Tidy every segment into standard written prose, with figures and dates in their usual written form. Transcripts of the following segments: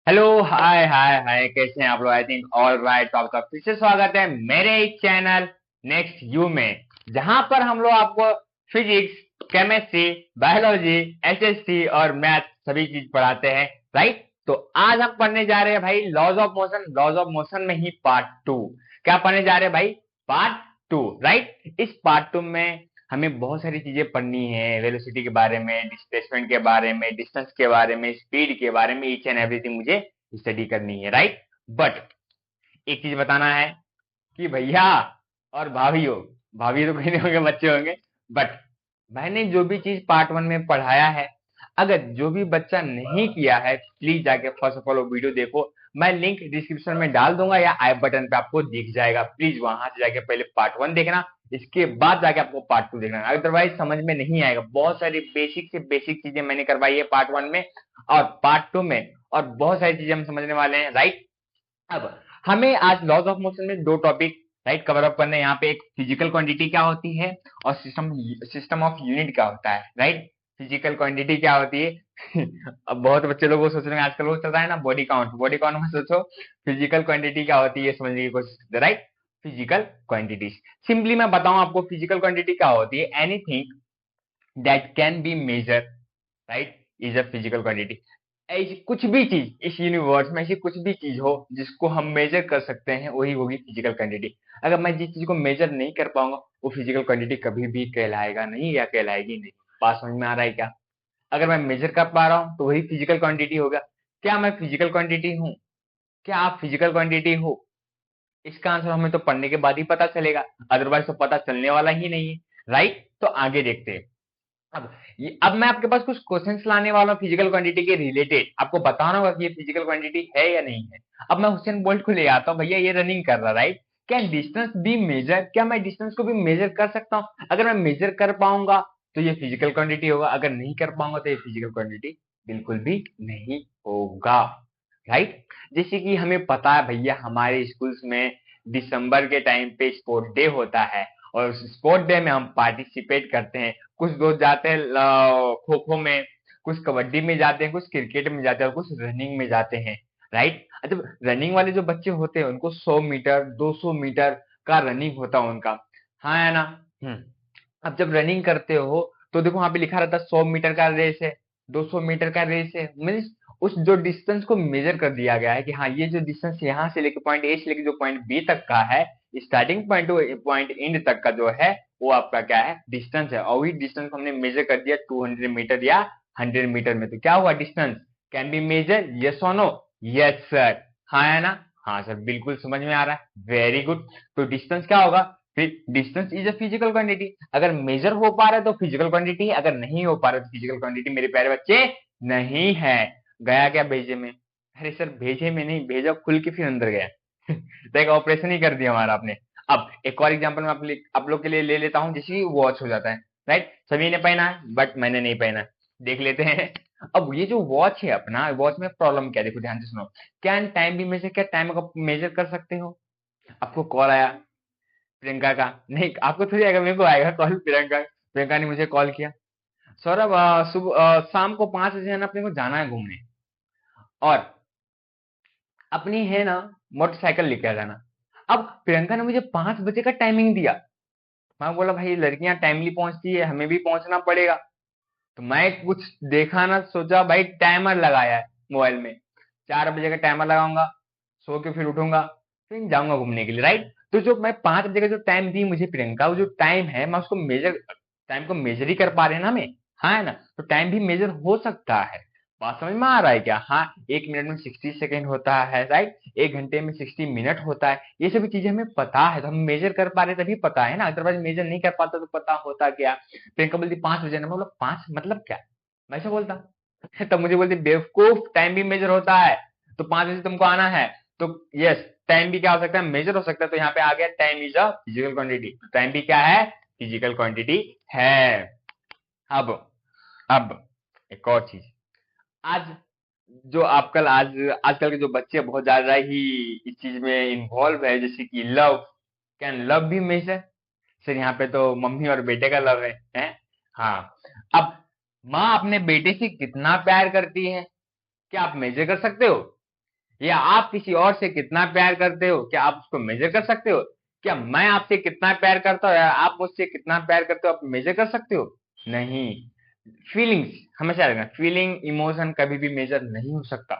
Hello hi हाय हाय, कैसे हैं आप लोग? I think all right. तो आपका फिर से स्वागत है मेरे चैनल नेक्स्ट यू में, जहां पर हम लोग आपको फिजिक्स, केमिस्ट्री, बायोलॉजी, एसएसटी और मैथ सभी चीज पढ़ाते हैं। राइट। तो आज हम पढ़ने जा रहे हैं भाई laws of motion. Laws of motion में ही पार्ट टू। क्या पढ़ने जा रहे हैं भाई? Part two. राइट। इस पार्ट टू में हमें बहुत सारी चीजें पढ़नी है, वेलोसिटी के बारे में, डिस्प्लेसमेंट के बारे में, डिस्टेंस के बारे में, स्पीड के बारे में, ईच एंड एवरीथिंग मुझे स्टडी करनी है। राइट। बट एक चीज बताना है कि भैया और भाभीियों, भाभी तो कहीं नहीं होंगे, बच्चे होंगे। बट मैंने जो भी चीज पार्ट वन में पढ़ाया है, अगर जो भी बच्चा नहीं किया है प्लीज जाके फर्स्ट ऑफ ऑल वो वीडियो देखो। मैं लिंक डिस्क्रिप्शन में डाल दूंगा या आई बटन पे आपको दिख जाएगा। प्लीज वहां से जाके पहले पार्ट वन देखना, इसके बाद जाके आपको पार्ट टू देखना। अदरवाइज समझ में नहीं आएगा। बहुत सारी बेसिक से बेसिक चीजें मैंने करवाई है पार्ट वन में और पार्ट टू में, और बहुत सारी चीजें हम समझने वाले हैं। राइट। अब हमें आज लॉज ऑफ मोशन में दो टॉपिक राइट कवर अप करने हैं। यहाँ पे एक फिजिकल क्वांटिटी क्या होती है और सिस्टम सिस्टम ऑफ यूनिट क्या होता है। राइट। फिजिकल क्वांटिटी क्या होती है अब बहुत बच्चे लोग वो सोच रहे हैं, आजकल वो चल रहा है ना बॉडी काउंट। बॉडी काउंट में सोचो फिजिकल क्वांटिटी क्या होती है, समझने की कोशिश करते। राइट। फिजिकल क्वांटिटी सिंपली मैं बताऊं आपको, फिजिकल क्वांटिटी क्या होती है? Anything that can be measure, right, is a physical quantity. ऐसी कुछ भी चीज इस यूनिवर्स में, ऐसी कुछ भी चीज हो जिसको हम मेजर कर सकते हैं, वही होगी फिजिकल क्वांटिटी। अगर मैं जिस चीज को मेजर नहीं कर पाऊंगा वो फिजिकल क्वांटिटी कभी भी कहलाएगा नहीं या कहलाएगी नहीं। बात समझ में आ रहा है क्या? अगर मैं मेजर कर पा रहा हूं तो वही फिजिकल क्वांटिटी होगा। क्या मैं फिजिकल क्वांटिटी हूँ? क्या आप फिजिकल क्वांटिटी हो? इसका आंसर हमें तो पढ़ने के बाद ही पता चलेगा, अदरवाइज तो पता चलने वाला ही नहीं है। राइट। तो आगे देखते हैं। अब मैं आपके पास कुछ क्वेश्चंस लाने वाला हूँ फिजिकल क्वांटिटी के रिलेटेड। आपको बताना होगा कि ये फिजिकल क्वांटिटी है या नहीं है। अब मैं हुसैन बोल्ट को ले आता हूँ, भैया ये रनिंग कर रहा, right. Can distance be measure? क्या मैं डिस्टेंस को भी मेजर कर सकता हूँ? अगर मैं मेजर कर पाऊंगा तो ये फिजिकल क्वांटिटी होगा, अगर नहीं कर पाऊंगा तो ये फिजिकल क्वांटिटी बिल्कुल भी नहीं होगा। राइट। जैसे कि हमें पता है भैया, हमारे स्कूल्स में दिसंबर के टाइम पे स्पोर्ट डे होता है और उस स्पोर्ट डे में हम पार्टिसिपेट करते हैं। कुछ लोग जाते हैं खो खो में, कुछ कबड्डी में जाते हैं, कुछ क्रिकेट में जाते हैं और कुछ रनिंग में जाते हैं। राइट। जब रनिंग वाले जो बच्चे होते हैं उनको 100 मीटर 200 मीटर का रनिंग होता है उनका। हाँ है ना? हम्म। अब जब रनिंग करते हो तो देखो वहां पे लिखा रहता है 100 मीटर का रेस है, 200 मीटर का रेस है। मीन्स उस जो डिस्टेंस को मेजर कर दिया गया है कि हाँ ये जो डिस्टेंस यहाँ से लेके पॉइंट ए से लेके जो पॉइंट बी तक का है, starting point two point and तक का जो है वो आपका क्या है? डिस्टेंस है। और वही डिस्टेंस हमने मेजर कर दिया 200 मीटर या 100 मीटर में, तो क्या हुआ? Distance can be measure, yes और नो? Yes sir. हाँ है ना? हाँ सर, बिल्कुल समझ में आ रहा है, वेरी गुड। तो डिस्टेंस क्या होगा? फिर distance is a physical quantity. अगर मेजर हो पा रहा है तो फिजिकल क्वांटिटी है, अगर नहीं हो पा रहा है तो फिजिकल क्वांटिटी मेरे प्यारे बच्चे नहीं है। गया क्या भेजे में? अरे सर भेजे में नहीं, भेजा खुल के फिर अंदर गया तो एक ऑपरेशन ही कर दिया हमारा आपने। अब एक और एग्जांपल मैं आप लोग के लिए ले लेता हूं, जैसे वॉच हो जाता है। राइट। सभी ने पहना है बट मैंने नहीं पहना है। देख लेते हैं। अब ये जो वॉच है अपना, वॉच में प्रॉब्लम क्या है? देखो ध्यान से सुनो। क्या टाइम भी मेजर, क्या टाइम को मेजर कर सकते हो? आपको कॉल आया प्रियंका का, नहीं आपको थोड़ी आएगा, मेरे को आएगा कॉल। प्रियंका प्रियंका ने मुझे कॉल किया, सौरभ सुबह शाम को 5 बजे है ना अपने को जाना है घूमने, और अपनी है ना मोटरसाइकिल लेके आ जाना। अब प्रियंका ने मुझे 5 बजे का टाइमिंग दिया। मैं बोला भाई लड़कियां टाइमली पहुंचती है, हमें भी पहुंचना पड़ेगा। तो मैं कुछ देखा ना, सोचा भाई टाइमर लगाया है मोबाइल में, 4 बजे का टाइमर लगाऊंगा, सो के फिर उठूंगा, फिर जाऊंगा घूमने के लिए। राइट। तो जो मैं 5 बजे का जो टाइम दी मुझे प्रियंका, वो जो टाइम है मैं उसको मेजर, टाइम को मेजर ही कर पा रहे हैं ना हमें। हाँ है ना? तो टाइम भी मेजर हो सकता है। बात समझ में आ रहा है क्या? हाँ, 1 मिनट में 60 सेकेंड होता है, राइट। 1 घंटे में 60 मिनट होता है। ये सभी चीजें हमें पता है, तो हम मेजर कर पा रहे तभी पता है ना, अदरवाइज मेजर नहीं कर पाता तो पता होता क्या? प्रियंका बोलती 5 बजे ना, मैं बोला 5 मतलब क्या? मैं ऐसा बोलता तब मुझे बोलती बेवकूफ, टाइम भी मेजर होता है, तो 5 बजे तुमको आना है। तो यस, टाइम भी क्या हो सकता है? मेजर हो सकता है। तो यहाँ पे आ गया time is a physical quantity. Time भी क्या है? फिजिकल क्वांटिटी है। अब अब एक और चीज, आज जो आपकल आज आजकल के जो बच्चे बहुत ज्यादा ही इस चीज में इन्वॉल्व है, जैसे कि लव। कैन लव भी मेजर? सर यहाँ पे तो मम्मी और बेटे का लव है? हाँ। अब माँ अपने बेटे से कितना प्यार करती है, क्या आप मेजर कर सकते हो? या आप किसी और से कितना प्यार करते हो, क्या आप उसको मेजर कर सकते हो? क्या मैं आपसे कितना प्यार करता हूँ या आप मुझसे कितना प्यार करते हो, आप मेजर कर सकते हो? नहीं। फीलिंग्स हमेशा रखना, फीलिंग इमोशन कभी भी मेजर नहीं हो सकता।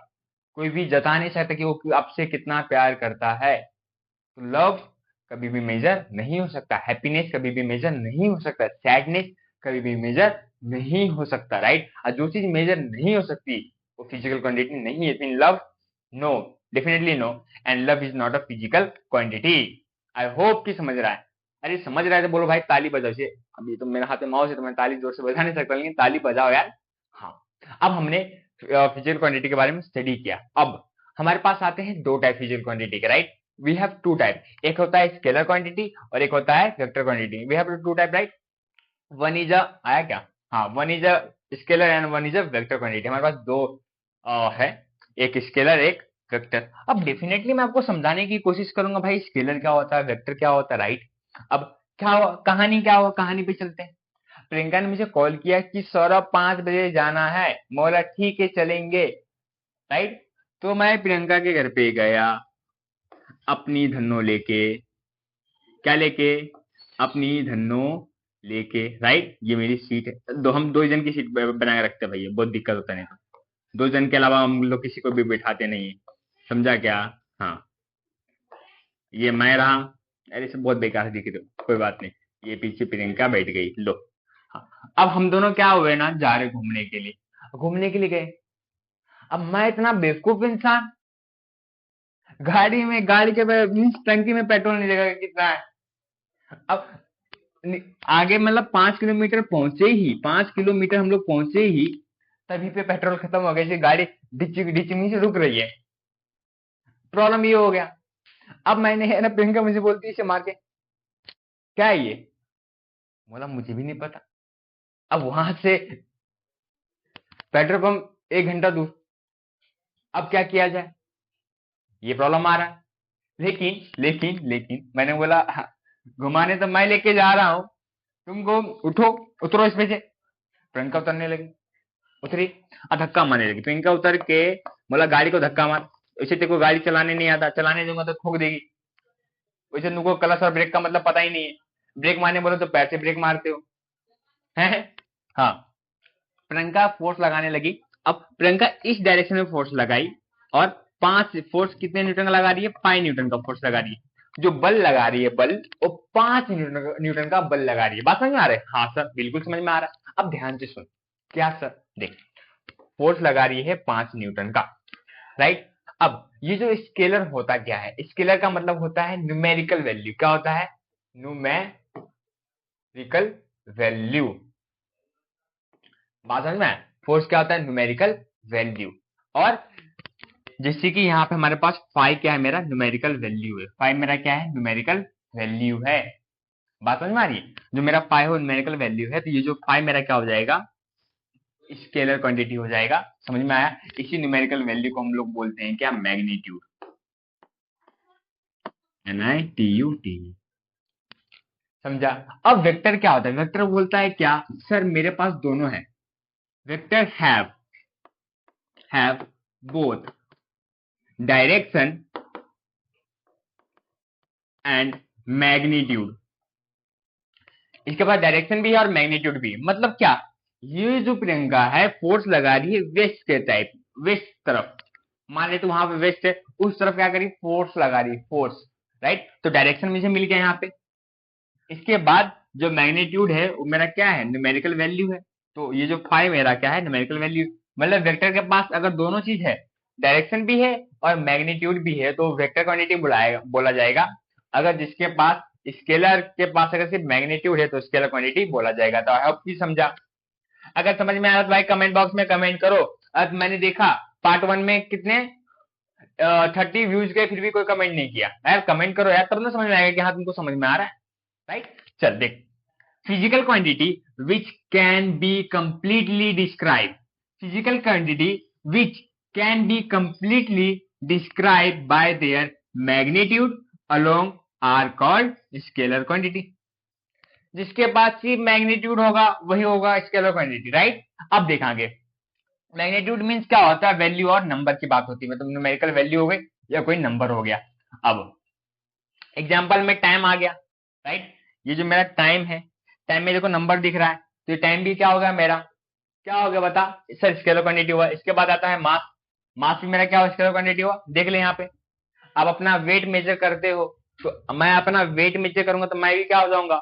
कोई भी जता नहीं सकता कि वो आपसे कितना प्यार करता है। तो लव कभी भी मेजर नहीं हो सकता, हैप्पीनेस कभी भी मेजर नहीं हो सकता, सैडनेस कभी भी मेजर नहीं हो सकता, राइट? और जो चीज मेजर नहीं हो सकती वो फिजिकल क्वांटिटी नहीं है। In love, no, definitely no. And love is not a physical quantity. I hope कि समझ रहा है। अरे समझ रहा है तो बोलो भाई ताली बजाओ से। अभी तो मेरे हाथ में माउस है तो मैं ताली जोर से बजा नहीं सकता, लेकिन ताली बजाओ यार। हाँ, अब हमने फिजिकल क्वांटिटी के बारे में स्टडी किया। अब हमारे पास आते हैं दो टाइप फिजिकल क्वांटिटी के, right? We have two type, एक होता है स्केलर क्वांटिटी और एक होता है vector quantity. We have two type, right? One is a, आया क्या? हाँ, one is a scalar and one is a vector quantity. हमारे पास दो है, एक स्केलर एक वेक्टर। अब डेफिनेटली मैं आपको समझाने की कोशिश करूंगा भाई स्केलर क्या होता है, वेक्टर क्या होता है, राइट? अब क्या हुआ, कहानी क्या हुआ, कहानी पे चलते हैं। प्रियंका ने मुझे कॉल किया कि सौरभ 5 बजे जाना है। मैं बोला ठीक है चलेंगे, राइट? तो मैं प्रियंका के घर पे गया अपनी धन्नो लेके। क्या लेके? अपनी धन्नो लेके, राइट? ये मेरी सीट है, हम दो जन की सीट बना के रखते हैं भैया, बहुत दिक्कत होता है नहीं तो। दो जन के अलावा हम लोग किसी को भी बैठाते नहीं है, समझा क्या? हाँ, ये मैं रहा। अरे सब बहुत बेकार दिखे तो कोई बात नहीं, ये पीछे प्रियंका बैठ गई, लो। हाँ, अब हम दोनों क्या हुए ना, जा रहे घूमने के लिए गए। अब मैं इतना बेवकूफ इंसान, गाड़ी के मीन्स टंकी में पेट्रोल नहीं लगा कितना है। अब आगे मतलब 5 किलोमीटर पहुंचे ही, 5 किलोमीटर हम लोग पहुंचे ही तभी पे पेट्रोल खत्म हो गया, गाड़ी डिचमी से रुक रही है। प्रॉब्लम ये हो गया। अब मैंने है ना, प्रियंका मुझे बोलती है इसे मार के, क्या है ये? बोला मुझे भी नहीं पता। अब वहां से पेट्रोल पंप 1 घंटा दूर। अब क्या किया जाए, ये प्रॉब्लम आ रहा है। लेकिन मैंने बोला हाँ, घुमाने तो मैं लेके जा रहा हूँ, तुमको उठो, उतरो इसमें से। प्रियंका उतरने लगी, उतरी और धक्का मारने लगी। प्रियंका उतर के बोला गाड़ी को धक्का मार, वैसे तेरे को गाड़ी चलाने नहीं आता, चलाने दूंगा तो ठोक देगी। वैसे तुमको क्लच और ब्रेक का मतलब पता ही नहीं है, ब्रेक मारने बोलो तो पैर से ब्रेक मारते हो, हैं? हाँ, प्रियंका फोर्स लगाने लगी। अब प्रियंका इस डायरेक्शन में फोर्स लगाई और 5 फोर्स कितने न्यूटन का लगा रही है? 5 न्यूटन का फोर्स लगा रही है। जो बल लगा रही है बल, वो 5 न्यूटन का बल लगा रही है। बात समझ में आ रहा है? हाँ सर बिल्कुल समझ में आ रहा है। अब ध्यान से सुन। क्या सर? देख, फोर्स लगा रही है 5 न्यूटन का, राइट? अब ये जो स्केलर होता क्या है, स्केलर का मतलब होता है न्यूमेरिकल वैल्यू। क्या होता है? Numerical value. बात समझ में आया? फोर्स क्या होता है? Numerical value. और जैसे कि यहाँ पे हमारे पास फाइव क्या है, मेरा न्यूमेरिकल वैल्यू है। फाइव मेरा क्या है? न्यूमेरिकल वैल्यू है। बात समझ में आ रही है? जो मेरा फाइव है न्यूमेरिकल वैल्यू है, तो ये जो फाइव मेरा क्या हो जाएगा? स्केलर क्वांटिटी हो जाएगा। समझ में आया? इसी न्यूमेरिकल वैल्यू को हम लोग बोलते हैं क्या? Magnitude, NITUD। समझा? अब वेक्टर क्या होता है? वेक्टर बोलता है क्या? सर मेरे पास दोनों है। Vector have both direction and magnitude. इसके पास डायरेक्शन भी है और मैग्नीट्यूड भी है। मतलब क्या? ये जो प्रियंका है फोर्स लगा रही है वेस्ट के टाइप, वेस्ट तरफ। मान ले तो वहां पे वेस्ट है, उस तरफ क्या करी? फोर्स लगा रही है, फोर्स, राइट? तो डायरेक्शन मुझे मिल गया यहाँ पे। इसके बाद जो मैग्नीट्यूड है वो मेरा क्या है? न्यूमेरिकल वैल्यू है। तो ये जो फाइव मेरा क्या है? Numerical value. मतलब वेक्टर के पास अगर दोनों चीज है, डायरेक्शन भी है और मैग्नीट्यूड भी है, तो वेक्टर क्वांटिटी बोला जाएगा। अगर जिसके पास स्केलर के पास अगर सिर्फ मैग्नीट्यूड है तो स्केलर क्वांटिटी बोला जाएगा। तो आई होप कि समझा। अगर समझ में आया तो भाई कमेंट बॉक्स में कमेंट करो। अब मैंने देखा पार्ट 1 में कितने 30 व्यूज गए, फिर भी कोई कमेंट नहीं किया। यार कमेंट करो यार, तब ना समझ में आएगा कि हाँ तुमको समझ में आ रहा है, राइट? चल देख, physical quantity which can be completely describe, physical quantity which can be completely describe by there magnitude along are called scalar quantity. जिसके पास सिर्फ मैग्नीट्यूड होगा वही होगा स्केलर क्वांटिटी, राइट? अब देखांगे मैग्नीट्यूड मीन्स क्या होता है, वैल्यू और नंबर की बात होती है, मतलब न्यूमेरिकल वैल्यू हो गई या कोई नंबर हो गया। अब एग्जाम्पल में टाइम आ गया, राइट। ये जो मेरा टाइम है, टाइम में देखो नंबर दिख रहा है, तो ये टाइम भी क्या होगा मेरा, क्या हो गया बता सर, स्केलर क्वांटिटी हुआ। इसके बाद आता है मास, मास भी मेरा क्या हुआ, स्केलर क्वांटिटी हुआ। देख ले यहाँ पे, आप अपना वेट मेजर करते हो, तो मैं अपना वेट मेजर करूंगा तो मैं भी क्या हो जाऊंगा,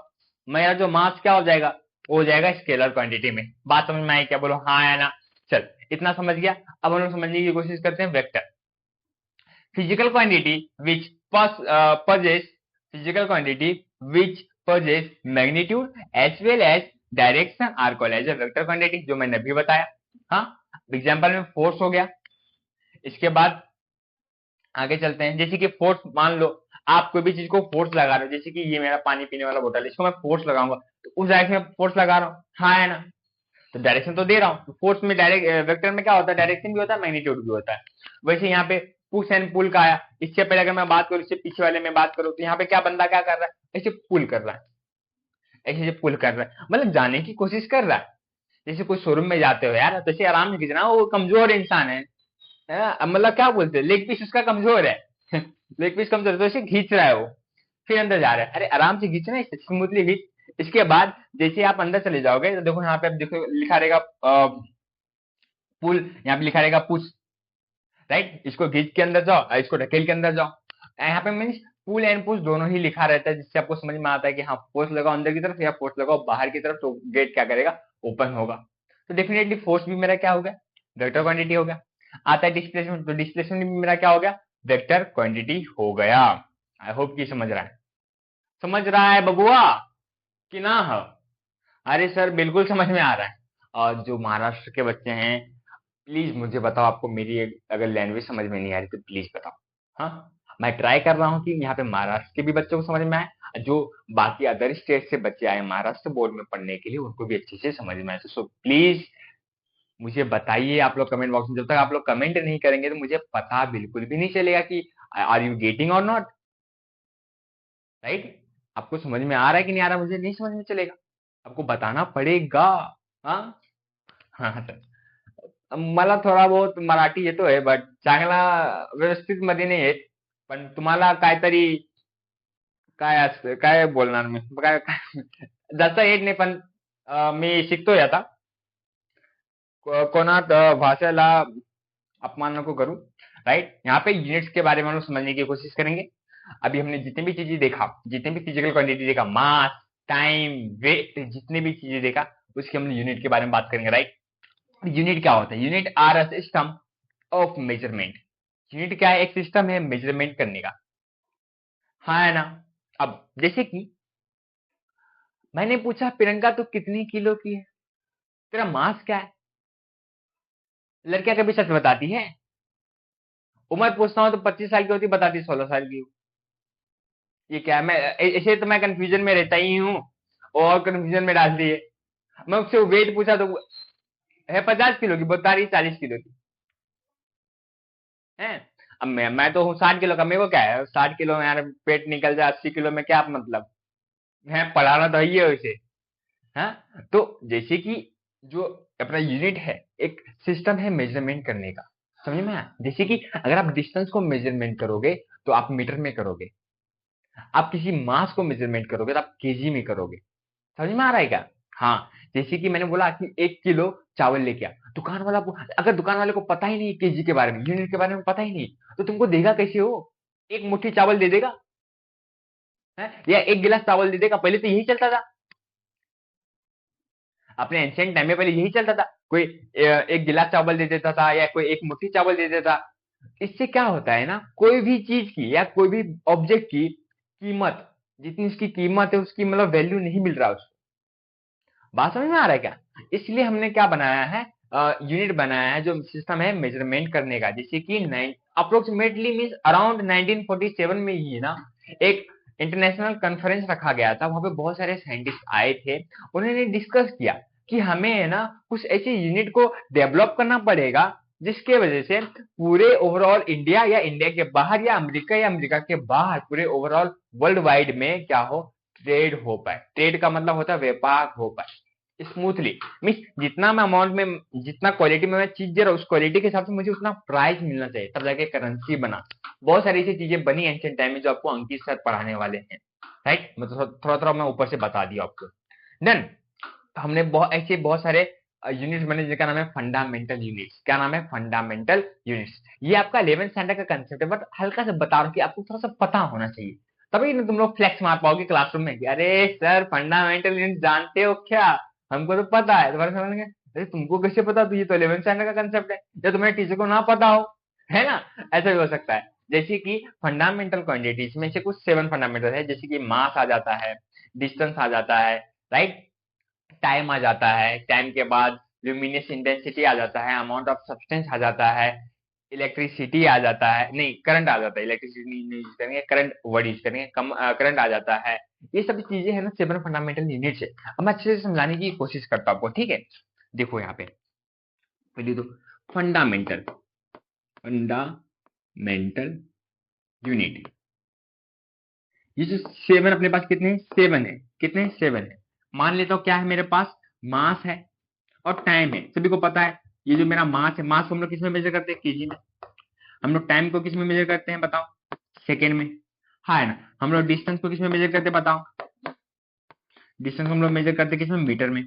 मेरा जो मास क्या हो जाएगा, वो हो जाएगा स्केलर क्वांटिटी में। बात समझ में आई क्या, बोलो हाँ है ना। चल इतना समझ गया। अब हम लोग समझने की कोशिश करते हैं vector. Physical quantity which possess physical quantity which possess magnitude as well as direction are called as a vector quantity, जो मैंने अभी बताया। हाँ, एग्जाम्पल में फोर्स हो गया। इसके बाद आगे चलते हैं, जैसे कि फोर्स, मान लो आप कोई भी चीज को फोर्स लगा रहे हो, जैसे कि ये मेरा पानी पीने वाला बोतल, इसको मैं फोर्स लगाऊंगा तो उस डायरेक्शन में फोर्स लगा रहा हूँ, हाँ है ना। तो डायरेक्शन तो दे रहा हूँ, तो फोर्स में डायरेक्ट वेक्टर में क्या होता है, डायरेक्शन भी होता है, मैग्नीट्यूड भी होता है। वैसे यहाँ पे पुश एंड पुल का आया, इससे पहले अगर मैं बात करूँ, इससे पीछे वाले में बात करूँ, तो यहाँ पे क्या बंदा क्या कर रहा है, ऐसे पुल कर रहा है, ऐसे पुल कर रहा है, मतलब जाने की कोशिश कर रहा है। जैसे कोई शोरूम में जाते हो यार, तो ऐसे आराम से खींचना, वो कमजोर इंसान है, मतलब क्या बोलते हैं, लेग पीस उसका कमजोर है लेग पीस कमजोर है, तो ऐसे खींच रहा है वो, फिर अंदर जा रहा है। अरे आराम से खींचना, इसे स्मूथली खींच। इसके बाद जैसे आप अंदर चले जाओगे, तो देखो यहाँ पे आप देखो लिखा रहेगा पुल, यहाँ पे लिखा रहेगा पुश, राइट। इसको खींच के अंदर जाओ, इसको ढकेल के अंदर जाओ। यहाँ पे मीन्स पुल एंड पुश दोनों ही लिखा रहता है, जिससे आपको समझ में आता है कि हाँ फोर्स लगाओ अंदर की तरफ या फोर्स लगाओ बाहर की तरफ, तो गेट क्या करेगा, ओपन होगा। तो डेफिनेटली फोर्स भी मेरा क्या हो गया, वेक्टर क्वांटिटी हो गया। आता है डिस्प्लेसमेंट, तो डिस्प्लेसमेंट भी मेरा क्या हो गया, वेक्टर क्वांटिटी हो गया। आई होप कि समझ रहा है, समझ रहा है बबुआ कि ना है। अरे सर बिल्कुल समझ में आ रहा है। और जो महाराष्ट्र के बच्चे हैं, प्लीज मुझे बताओ, आपको मेरी अगर लैंग्वेज समझ में नहीं आ रही तो प्लीज बताओ। हाँ, मैं ट्राई कर रहा हूँ कि यहाँ पे महाराष्ट्र के भी बच्चों को समझ में आए, जो बाकी अदर स्टेट से बच्चे आए महाराष्ट्र बोर्ड में पढ़ने के लिए, उनको भी अच्छे से समझ में आए। सो प्लीज मुझे बताइए आप लोग कमेंट बॉक्स में, जब तक आप लोग कमेंट नहीं करेंगे तो मुझे पता बिल्कुल भी नहीं चलेगा कि आर यू गेटिंग और नॉट, राइट। आपको समझ में आ रहा है कि नहीं आ रहा, मुझे नहीं समझ में चलेगा, आपको बताना पडेगा। हाँ हाँ सर, मला थोडा बहुत मराठी येतोय, बट चांगला व्यवस्थित मध्ये नाही येत, पण तुम्हाला काहीतरी काय असतं, काय बोलणार मी, जास्त येत नाही, पण मी शिकतोय आता। कोणात भाषेला अपमान नको करूं, राइट। यहाँ पे यूनिट्स के बारे में हम लोग समझने की कोशिश करेंगे। अभी हमने जितने भी चीजें देखा, जितने भी फिजिकल क्वांटिटी देखा, मास, टाइम, वेट, जितने भी चीजें देखा, उसके हम यूनिट के बारे में बात करेंगे, राइट। यूनिट क्या होता है, unit are a system of measurement. Unit क्या है, एक सिस्टम है मेजरमेंट करने का, हाँ है ना। अब जैसे कि मैंने पूछा प्रियंका तू कितनी किलो की है, तेरा मास क्या है, लड़कियां कभी सच बताती है। उम्र पूछता हूं तो 25 साल की होती, बताती 16 साल की हूँ। ये क्या है, मैं ऐसे तो मैं कंफ्यूजन में रहता ही हूँ, और कंफ्यूजन में डाल दिए। मैं उससे वेट पूछा तो है 50 किलो की, बता रही 40 किलो की है। अब मैं तो हूँ 60 किलो का, मेरे को क्या है 60 किलो में यार पेट निकल जाए, 80 किलो में क्या मतलब है, पढ़ाना तो ही है उसे। हाँ, तो जैसे कि जो अपना यूनिट है, एक सिस्टम है मेजरमेंट करने का, समझ में आया। जैसे कि अगर आप डिस्टेंस को मेजरमेंट करोगे तो आप मीटर में करोगे, आप किसी मास को मेजरमेंट करोगे तो आप केजी में करोगे, समझ में आ रहा है क्या। हाँ, जैसे कि मैंने बोला कि 1 किलो चावल लेके आ, दुकान वाला अगर दुकान वाले को पता ही नहीं केजी के बारे में, यूनिट के बारे में पता ही नहीं, तो तुमको देगा कैसे हो, एक मुट्ठी चावल दे देगा है? या एक गिलास चावल दे देगा, पहले तो यही चलता था, अपने एंशियंट टाइम में पहले यही चलता था, कोई एक गिलास चावल दे देता था या कोई एक मुट्ठी चावल दे देता। इससे क्या होता है ना, कोई भी चीज की या कोई भी ऑब्जेक्ट की कीमत, जितनी उसकी कीमत है उसकी मतलब वैल्यू नहीं मिल रहा उसको। बात समझ में आ रहा है क्या। इसलिए हमने क्या बनाया है, यूनिट बनाया है जो सिस्टम है मेजरमेंट करने का। जैसे कि अप्रोक्सीमेटली मीन अराउंड 1947 में ही ना एक इंटरनेशनल कॉन्फ्रेंस रखा गया था, वहां पे बहुत सारे साइंटिस्ट आए थे, उन्होंने डिस्कस किया कि हमें है ना कुछ ऐसे यूनिट को डेवलप करना पड़ेगा जिसके वजह से पूरे ओवरऑल इंडिया या इंडिया के बाहर या अमेरिका के बाहर पूरे ओवरऑल वर्ल्ड वाइड में क्या हो, ट्रेड हो पाए। ट्रेड का मतलब होता है व्यापार हो पाए, स्मूथली, मीन्स जितना मैं अमाउंट में, जितना क्वालिटी में मैं चीज दे रहा हूँ उस क्वालिटी के हिसाब से मुझे उतना प्राइस मिलना चाहिए, तब जाके करेंसी बना। बहुत सारी ऐसी चीजें बनी एंशिएंट टाइम में जो आपको अंकित सर पढ़ाने वाले हैं, राइट। मतलब थोड़ा थोड़ा मैं ऊपर से बता दिया आपको। देन हमने बहुत ऐसे बहुत सारे यूनिट्स बने जिनका नाम है फंडामेंटल यूनिट्स। क्या नाम है? Fundamental units. ये आपका 11th स्टैंडर्ड का कंसेप्ट है, बट हल्का सा बता रहा हूँ कि आपको थोड़ा सा पता होना चाहिए, तभी ना तुम लोग फ्लेक्स मार पाओगे क्लासरूम में कि अरे सर फंडामेंटल यूनिट जानते हो क्या, हमको तो पता है। तुम्हारे समझ में, अरे तुमको कैसे पता, तो ये तो 11th स्टैंडर्ड का कंसेप्ट है, या तुम्हारे टीचर को ना पता हो, है ना। ऐसा भी हो सकता है। जैसे कि फंडामेंटल क्वांटिटीज में से कुछ 7 फंडामेंटल है, जैसे कि मास आ जाता है, डिस्टेंस आ जाता है, राइट, टाइम आ जाता है, टाइम के बाद ल्यूमिनस इंटेंसिटी आ जाता है, अमाउंट ऑफ सब्सटेंस आ जाता है, इलेक्ट्रिसिटी आ जाता है, नहीं करंट आ जाता है, इलेक्ट्रिसिटी नहीं यूज करेंगे, करंट वर्ड यूज करेंगे, कम करंट आ जाता है। ये सब चीजें है ना 7 फंडामेंटल यूनिट्स है। अब मैं अच्छे से समझाने की कोशिश करता हूँ आपको, ठीक है। देखो यहाँ पे पहले तो फंडामेंटल, फंडामेंटल यूनिट, ये जो 7 अपने पास कितने 7 है, कितने 7 है। मान लेता हूँ क्या है मेरे पास, मास है और टाइम है, सभी को पता है। ये जो मेरा मास है, मास को हम लोग किस में मेजर करते हैं? केजी में। हम लोग टाइम को किस में मेजर करते हैं बताओ? सेकेंड में। हाँ है ना। हम लोग डिस्टेंस को किस में मेजर करते हैं बताओ? डिस्टेंस को हम लोग मेजर करते हैं किस में? मीटर में।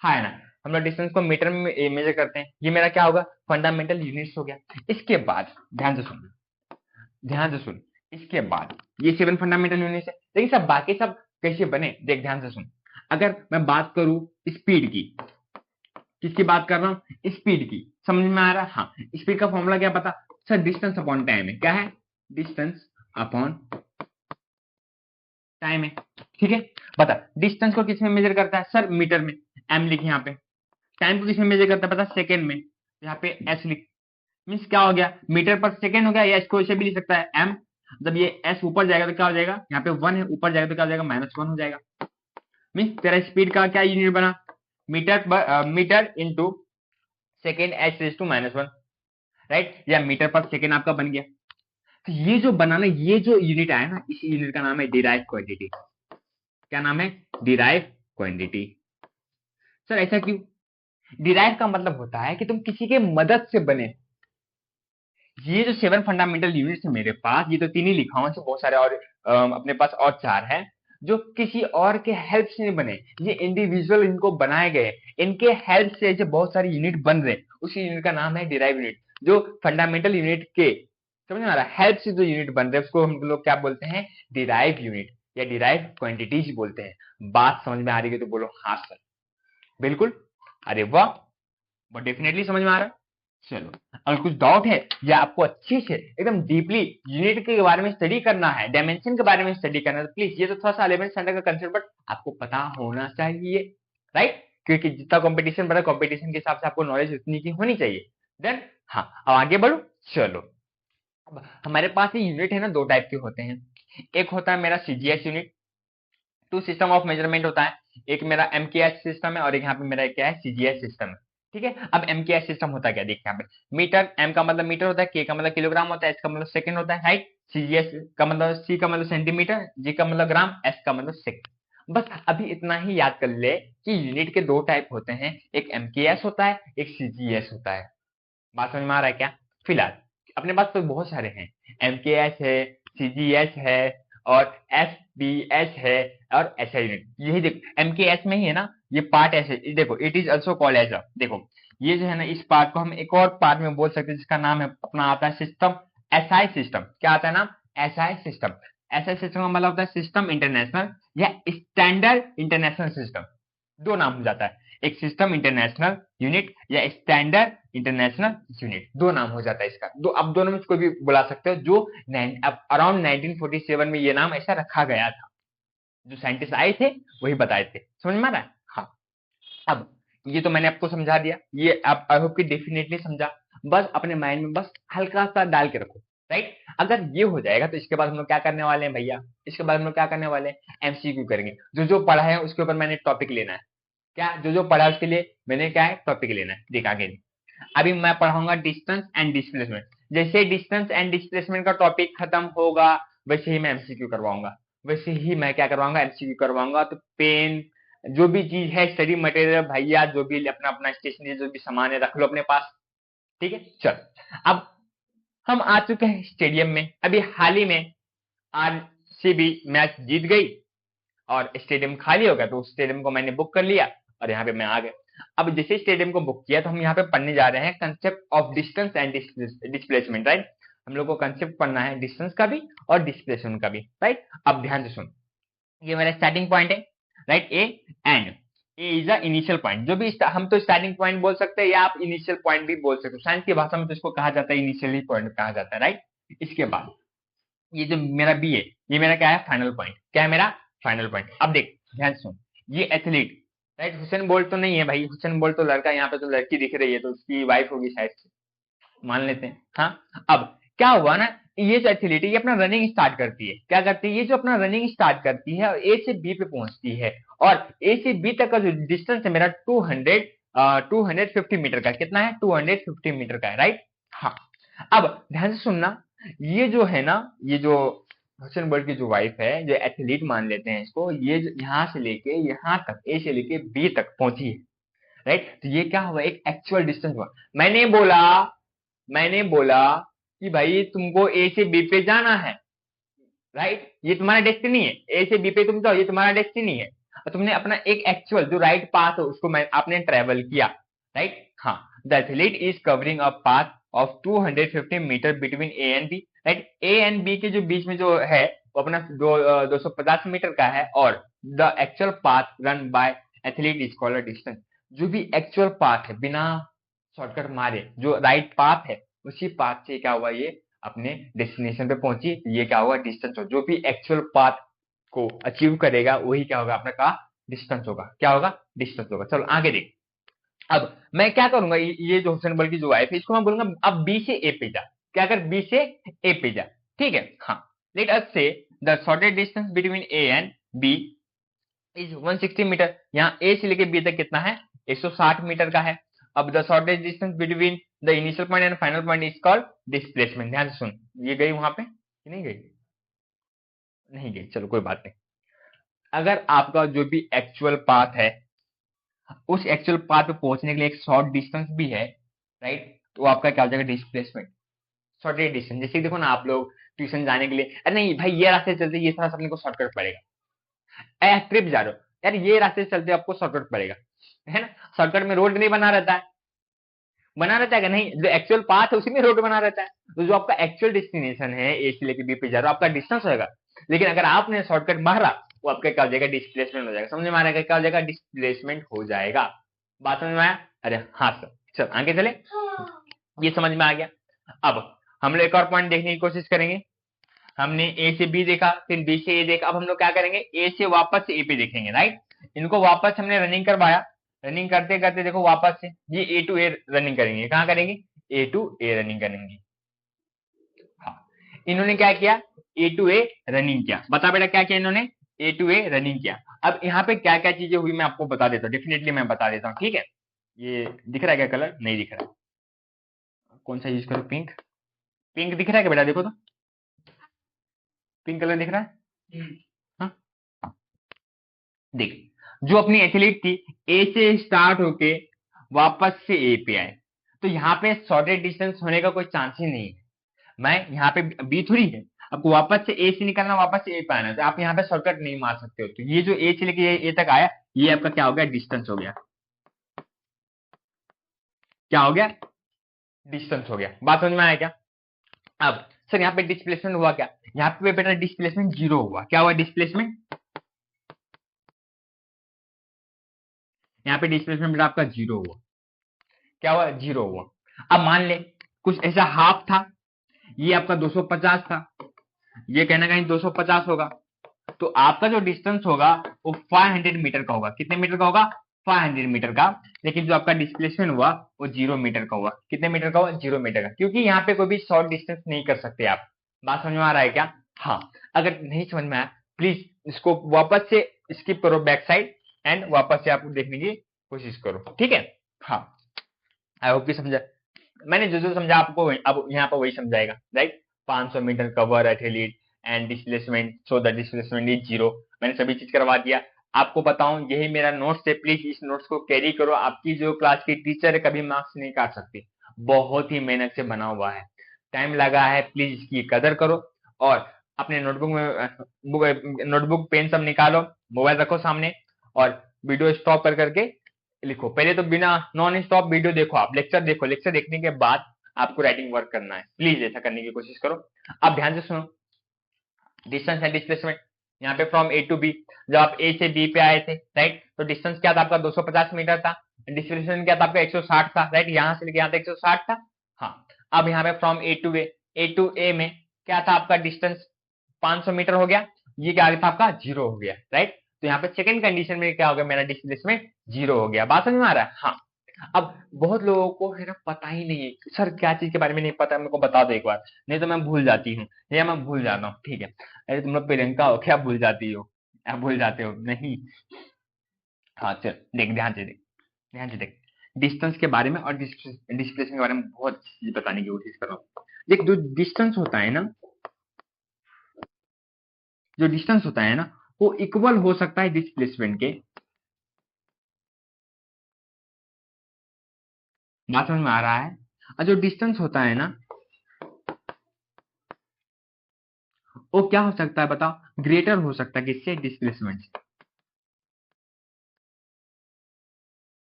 हाँ है ना। हम लोग डिस्टेंस को मीटर में मेजर करते हैं। ये मेरा क्या होगा? फंडामेंटल यूनिट्स हो गया। इसके बाद ध्यान से सुन, ध्यान से सुन, इसके बाद ये 7 फंडामेंटल यूनिट्स है, लेकिन सब बाकी सब कैसे बने देख, ध्यान से सुन। अगर मैं बात करूं स्पीड की, किसकी बात कर रहा हूं? स्पीड की। समझ में आ रहा है? हाँ। स्पीड का फॉर्मूला क्या पता? सर डिस्टेंस अपॉन टाइम है। क्या है? डिस्टेंस अपॉन टाइम है, ठीक है। बता डिस्टेंस को किस में मेजर करता है? सर मीटर में, एम लिख यहाँ पे। टाइम को किस में मेजर करता है? पता? सेकेंड में, यहाँ पे एस लिख। मीन्स क्या हो गया? मीटर पर सेकेंड हो गया, या इसको ऐसे भी लिख सकता है एम। जब ये एस ऊपर जाएगा तो क्या हो जाएगा? यहाँ पे 1 है, ऊपर जाएगा तो क्या हो जाएगा? -1 हो जाएगा। मीन्स तेरा स्पीड का क्या यूनिट बना? Metre, metre into second h raise to -1, right. या मीटर पर सेकेंड आपका बन गया। तो ये जो बनाना, ये जो यूनिट आया ना, इस यूनिट का नाम है डिराइव क्वांटिटी। क्या नाम है? Derive quantity. सर ऐसा क्यों? डिराइव का मतलब होता है कि तुम किसी के मदद से बने। ये जो 7 फंडामेंटल यूनिट्स है मेरे पास, ये तो 3 ही लिखा हूं, बहुत सारे और अपने पास और 4 है, जो किसी और के हेल्प से नहीं बने। ये इंडिविजुअल इनको बनाए गए, इनके हेल्प से ऐसे बहुत सारे यूनिट बन रहे। उसी यूनिट का नाम है डिराइव यूनिट। जो फंडामेंटल यूनिट के, समझ में आ रहा है, हेल्प से जो यूनिट बन रहे हैं उसको हम लोग क्या बोलते हैं? डिराइव यूनिट या डिराइव क्वांटिटीज बोलते हैं। बात समझ में आ रही है तो बोलो हाँ सर, बिल्कुल। अरे वाह, वो डेफिनेटली समझ में आ रहा है। चलो, अगर कुछ डाउट है या आपको अच्छे से एकदम डीपली यूनिट के बारे में स्टडी करना है, डायमेंशन के बारे में स्टडी करना है, तो प्लीज, ये तो थोड़ा सा 11th स्टैंडर्ड का कंसेप्ट, बट आपको पता होना चाहिए, राइट। क्योंकि जितना कंपटीशन बढ़ा, कंपटीशन के हिसाब से आपको नॉलेज उतनी की होनी चाहिए। देन हाँ, अब आगे बढ़ो। चलो, अब हमारे पास ये यूनिट है ना, 2 टाइप के होते हैं। एक होता है मेरा CGS unit, two system of measurement होता है। एक मेरा एमकेएस सिस्टम है और एक यहाँ पे मेरा क्या है? सीजीएस सिस्टम है, ठीक है। अब एमकेएस सिस्टम होता है क्या, देखिए यहाँ पे मीटर, एम का मतलब मीटर होता है, के का मतलब किलोग्राम होता है, एस का मतलब सेकंड होता है, राइट। सीजीएस का मतलब, सी का मतलब सेंटीमीटर, जी का मतलब ग्राम, एस का मतलब सेकंड। बस अभी इतना ही याद कर ले कि यूनिट के 2 टाइप होते हैं, एक एमकेएस होता है, एक सीजीएस होता है। बात समझ में आ रहा है क्या? फिलहाल अपने पास तो बहुत सारे हैं, एमकेएस है, सीजीएस है और एसडीएस है और एसआई यूनिट। यही देखो एमकेएस में ही है ना, ये पार्ट ऐसे देखो, it is also called as a, देखो ये जो है ना, इस पार्ट को हम एक और पार्ट में बोल सकते हैं जिसका नाम है अपना आता है सिस्टम, एसआई सिस्टम। क्या आता है नाम? SI system. एसआई सिस्टम का मतलब होता है सिस्टम इंटरनेशनल या स्टैंडर्ड इंटरनेशनल सिस्टम। 2 नाम हो जाता है, एक सिस्टम इंटरनेशनल यूनिट या स्टैंडर्ड इंटरनेशनल यूनिट, 2 नाम हो जाता है इसका। आप दोनों में कोई भी बुला सकते हो। जो अराउंड 1947 में ये नाम ऐसा रखा गया था, जो साइंटिस्ट आए थे वही बताए थे। समझ में आ रहा है? हाँ। अब ये तो मैंने आपको समझा दिया, ये आप आई होप कि डेफिनेटली समझा। बस अपने माइंड में बस हल्का सा डाल के रखो, राइट। अगर ये हो जाएगा तो इसके बाद हम लोग क्या करने वाले हैं भैया? इसके बाद हम लोग क्या करने वाले हैं? एमसीक्यू करेंगे। जो जो पढ़ा है उसके ऊपर मैंने टॉपिक लेना है। क्या जो जो पढ़ा है उसके लिए मैंने क्या है? टॉपिक लेना है। देख आगे अभी मैं पढ़ाऊंगा डिस्टेंस एंड डिस्प्लेसमेंट। जैसे डिस्टेंस एंड डिस्प्लेसमेंट का टॉपिक खत्म होगा, वैसे ही मैं एमसीक्यू करवाऊंगा, वैसे ही मैं क्या करवाऊंगा? एमसीक्यू करवाऊंगा। तो पेन, जो भी चीज है स्टडी मटेरियल भैया, जो भी अपना अपना स्टेशनरी जो भी सामान है रख लो अपने पास, ठीक है। चल अब हम आ चुके हैं स्टेडियम में। अभी हाल ही में आरसीबी मैच जीत गई और स्टेडियम खाली हो गया, तो उस स्टेडियम को मैंने बुक कर लिया और यहाँ पे मैं आ गया। अब जैसे स्टेडियम को बुक किया तो हम यहाँ पे पढ़ने जा रहे हैं concept of distance and displacement, right. हम लोग को कंसेप्ट पढ़ना है डिस्टेंस का भी और डिस्प्लेसमेंट का भी, राइट। अब ध्यान से सुन, ये मेरा स्टार्टिंग पॉइंट है, right. A and A is the initial point, जो भी हम तो स्टार्टिंग पॉइंट बोल सकते हैं या आप इनिशियल पॉइंट भी बोल सकते हो, साइंस की भाषा में तो इसको कहा जाता है इनिशियल पॉइंट कहा जाता है, राइट। इसके बाद ये जो मेरा बी है, ये मेरा क्या है, फाइनल पॉइंट। क्या है मेरा फाइनल पॉइंट। अब देख ध्यान सुन, ये एथलीट, राइट, हुसैन बोल्ट तो नहीं है भाई, हुसैन बोल्ट तो लड़का, यहाँ पे तो लड़की दिख रही है तो उसकी वाइफ होगी शायद से, मान लेते हैं। हाँ, अब क्या हुआ ना, ये जो एथलीट है ये अपना रनिंग स्टार्ट करती है। क्या करती है, ये जो अपना रनिंग स्टार्ट करती है और ए से बी पे पहुंचती है, और ए से बी तक का जो डिस्टेंस है मेरा 250 मीटर का, कितना है, 250 मीटर का है, राइट। हाँ, अब ध्यान से सुनना, ये जो है ना, ये जो हुसैन बोल्ट की जो वाइफ है, जो एथलीट मान लेते हैं इसको, ये यहाँ से लेके यहाँ तक, ए से लेके बी तक पहुंची है, राइट। तो ये क्या हुआ, एक एक्चुअल डिस्टेंस हुआ। मैंने बोला कि भाई तुमको ए से बी पे जाना है, राइट, ये तुम्हारा डेस्टिनी है, ए से बी पे तुम जाओ, ये तुम्हारा डेस्टिनी है। और तुमने अपना एक एक्चुअल जो राइट पाथ है उसको आपने ट्रेवल किया, राइट। हाँ, the athlete is covering a path of 250 metre between A and B, right. A and B के जो बीच में जो है वो अपना 250 मीटर का है, और the actual path run by athlete is called distance. जो भी एक्चुअल पाथ है बिना शॉर्टकट मारे, जो राइट पाथ है, उसी पाथ से क्या हुआ, ये अपने डेस्टिनेशन पे पहुंची, तो ये क्या होगा, डिस्टेंस हो। जो भी एक्चुअल पाथ को अचीव करेगा वही क्या होगा, अपना का डिस्टेंस होगा। क्या होगा, डिस्टेंस होगा। चलो आगे देख। अब मैं क्या करूंगा, ये जो हुसैन बोल्ट की जो वाइफ है इसको मैं बोलूंगा अब बी से ए पे जा। क्या कर, बी से ए पे जा, ठीक है। हाँ, let us say the shortest distance between A and B is 160 metre. यहाँ ए से लेके बी तक कितना है, 160 मीटर का है। अब the shortest distance between the initial point and final point is called displacement. ध्यान से सुन, ये गई वहां पे कि नहीं गई, नहीं गई, चलो कोई बात नहीं। अगर आपका जो भी एक्चुअल पाथ है, उस एक्चुअल पाथ पे पहुंचने के लिए एक शॉर्ट डिस्टेंस भी है, राइट, तो आपका क्या हो जाएगा, डिस्प्लेसमेंट। शॉर्टेज डिस्टेंस, जैसे देखो ना आप लोग ट्यूशन जाने के लिए, अरे नहीं भाई ये रास्ते चलते, ये थोड़ा सा अपने को शॉर्टकट पड़ेगा। ट्रिप जा रहे हो यार, ये रास्ते से चलते आपको शॉर्टकट पड़ेगा, है ना। शॉर्टकट में रोड नहीं बना रहता है, बना रहता है कि नहीं, जो एक्चुअल पाथ है उसी में रोड बना रहता है। तो जो आपका एक्चुअल डेस्टिनेशन है, ए से लेके बी पे जा रहा हो, आपका डिस्टेंस होगा। लेकिन अगर आपने शॉर्टकट मारा, वो आपका क्या हो जाएगा, डिस्प्लेसमेंट हो जाएगा। समझ में आ रहा है, क्या हो जाएगा, डिस्प्लेसमेंट हो जाएगा। बात समझ में आया, अरे हाँ सर, चल आगे चले, ये समझ में आ गया। अब हम लोग एक और पॉइंट देखने की कोशिश करेंगे। हमने ए से बी देखा, फिर बी से ए देखा, अब हम लोग क्या करेंगे, ए से वापस ए पे देखेंगे, राइट। इनको वापस हमने रनिंग करवाया, रनिंग करते करते देखो वापस से ये ए टू ए रनिंग करेंगे। कहाँ करेंगे, ए टू ए रनिंग करेंगे। हाँ, इन्होंने क्या किया, ए टू ए रनिंग किया। बता बेटा क्या किया इन्होंने, ए टू ए रनिंग किया। अब यहाँ पे क्या क्या चीजें हुई मैं आपको बता देता हूँ, डेफिनेटली मैं बता देता हूँ, ठीक है। ये दिख रहा है क्या कलर, नहीं दिख रहा है, कौन सा यूज करो, पिंक, पिंक दिख रहा है क्या बेटा, देखो तो पिंक कलर दिख रहा है। हाँ, देख, जो अपनी एथलीट थी ए से स्टार्ट होके वापस से ए पे आए, तो यहाँ पे शॉर्टेज डिस्टेंस होने का कोई चांस ही नहीं है। मैं यहाँ पे बी थोड़ी है, आपको वापस से ए से निकलना, वापस से ए पे आना, तो आप यहाँ पे शॉर्टकट नहीं मार सकते हो। तो ये जो ए से लेके ए तक आया, ये आपका क्या हो गया, डिस्टेंस हो गया। क्या हो गया, डिस्टेंस हो गया। बात समझ में आया क्या। अब सर यहाँ पे डिस्प्लेसमेंट हुआ क्या, यहाँ पे बेटा डिस्प्लेसमेंट जीरो हुआ। क्या हुआ, डिस्प्लेसमेंट, यहाँ पे डिस्प्लेसमेंट बेटा आपका जीरो हुआ। क्या हुआ, जीरो हुआ। अब मान ले कुछ ऐसा हाफ था, ये आपका 250 था, ये कहना कहीं 250 होगा, तो आपका जो डिस्टेंस होगा वो 500 मीटर का होगा। कितने मीटर का होगा, 500 मीटर का। लेकिन जो आपका डिस्प्लेसमेंट हुआ वो 0 मीटर का हुआ। कितने मीटर का हुआ, 0 मीटर का, क्योंकि यहाँ पे कोई भी शॉर्ट डिस्टेंस नहीं कर सकते आप। बात समझ में आ रहा है क्या। हाँ, अगर नहीं समझ में आया प्लीज इसको वापस से स्किप करो बैक साइड, एंड वापस से आप देखने की कोशिश करो, ठीक है। हाँ, आई होप कि समझा, मैंने जो जो समझा आपको अब यहाँ पर वही समझाएगा, right. 500 metre cover athlete and displacement, so the displacement is zero. मैंने सभी चीज करवा दिया। आपको बताऊं, यही मेरा नोट्स है, प्लीज इस नोट्स को कैरी करो। आपकी जो क्लास की टीचर है कभी मार्क्स नहीं काट सकती, बहुत ही मेहनत से बना हुआ है, टाइम लगा है, प्लीज इसकी कदर करो। और अपने नोटबुक पेन सब निकालो, मोबाइल रखो सामने और वीडियो स्टॉप कर करके लिखो। पहले तो बिना नॉन स्टॉप वीडियो देखो, आप लेक्चर देखो, लेक्चर देखने के बाद आपको राइटिंग वर्क करना है, प्लीज ऐसा करने की कोशिश करो। आप ध्यान से सुनो, डिस्टेंस एंड डिस्प्लेसमेंट, यहाँ पे फ्रॉम ए टू बी, जब आप ए से बी पे आए थे, राइट, तो डिस्टेंस क्या था आपका 250 मीटर था, डिस्प्लेसमेंट क्या था आपका 160 था, राइट, यहाँ से लेके यहाँ तक 160 था। हाँ, अब यहाँ पे फ्रॉम ए टू ए में क्या था आपका डिस्टेंस 500 मीटर हो गया, ये क्या था आपका 0 हो गया, राइट। तो यहाँ पे सेकंड कंडीशन में क्या हो गया, मेरा डिस्प्लेसमेंट 0 हो गया। बात समझ में आ रहा है? हाँ। अब बहुत लोगों को है ना पता ही नहीं है, सर क्या चीज के बारे में नहीं पता, मेरे को बता दो एक बार, नहीं तो मैं भूल जाती हूँ या मैं भूल जाता हूँ, ठीक है। अरे तुम लोग प्रियंका हो क्या, भूल जाती हो, आप भूल जाते हो नहीं? हाँ चल देख, ध्यान से देख, ध्यान से देख, डिस्टेंस के बारे में और डिस्प्लेसमेंट के बारे में बहुत चीज बताने की कोशिश कर रहा हूँ। देख, जो डिस्टेंस होता है ना, जो डिस्टेंस होता है ना, वो इक्वल हो सकता है डिस्प्लेसमेंट के। बात समझ में आ रहा है? और जो डिस्टेंस होता है ना, वो क्या हो सकता है बताओ, ग्रेटर हो सकता है किससे, डिस्प्लेसमेंट से।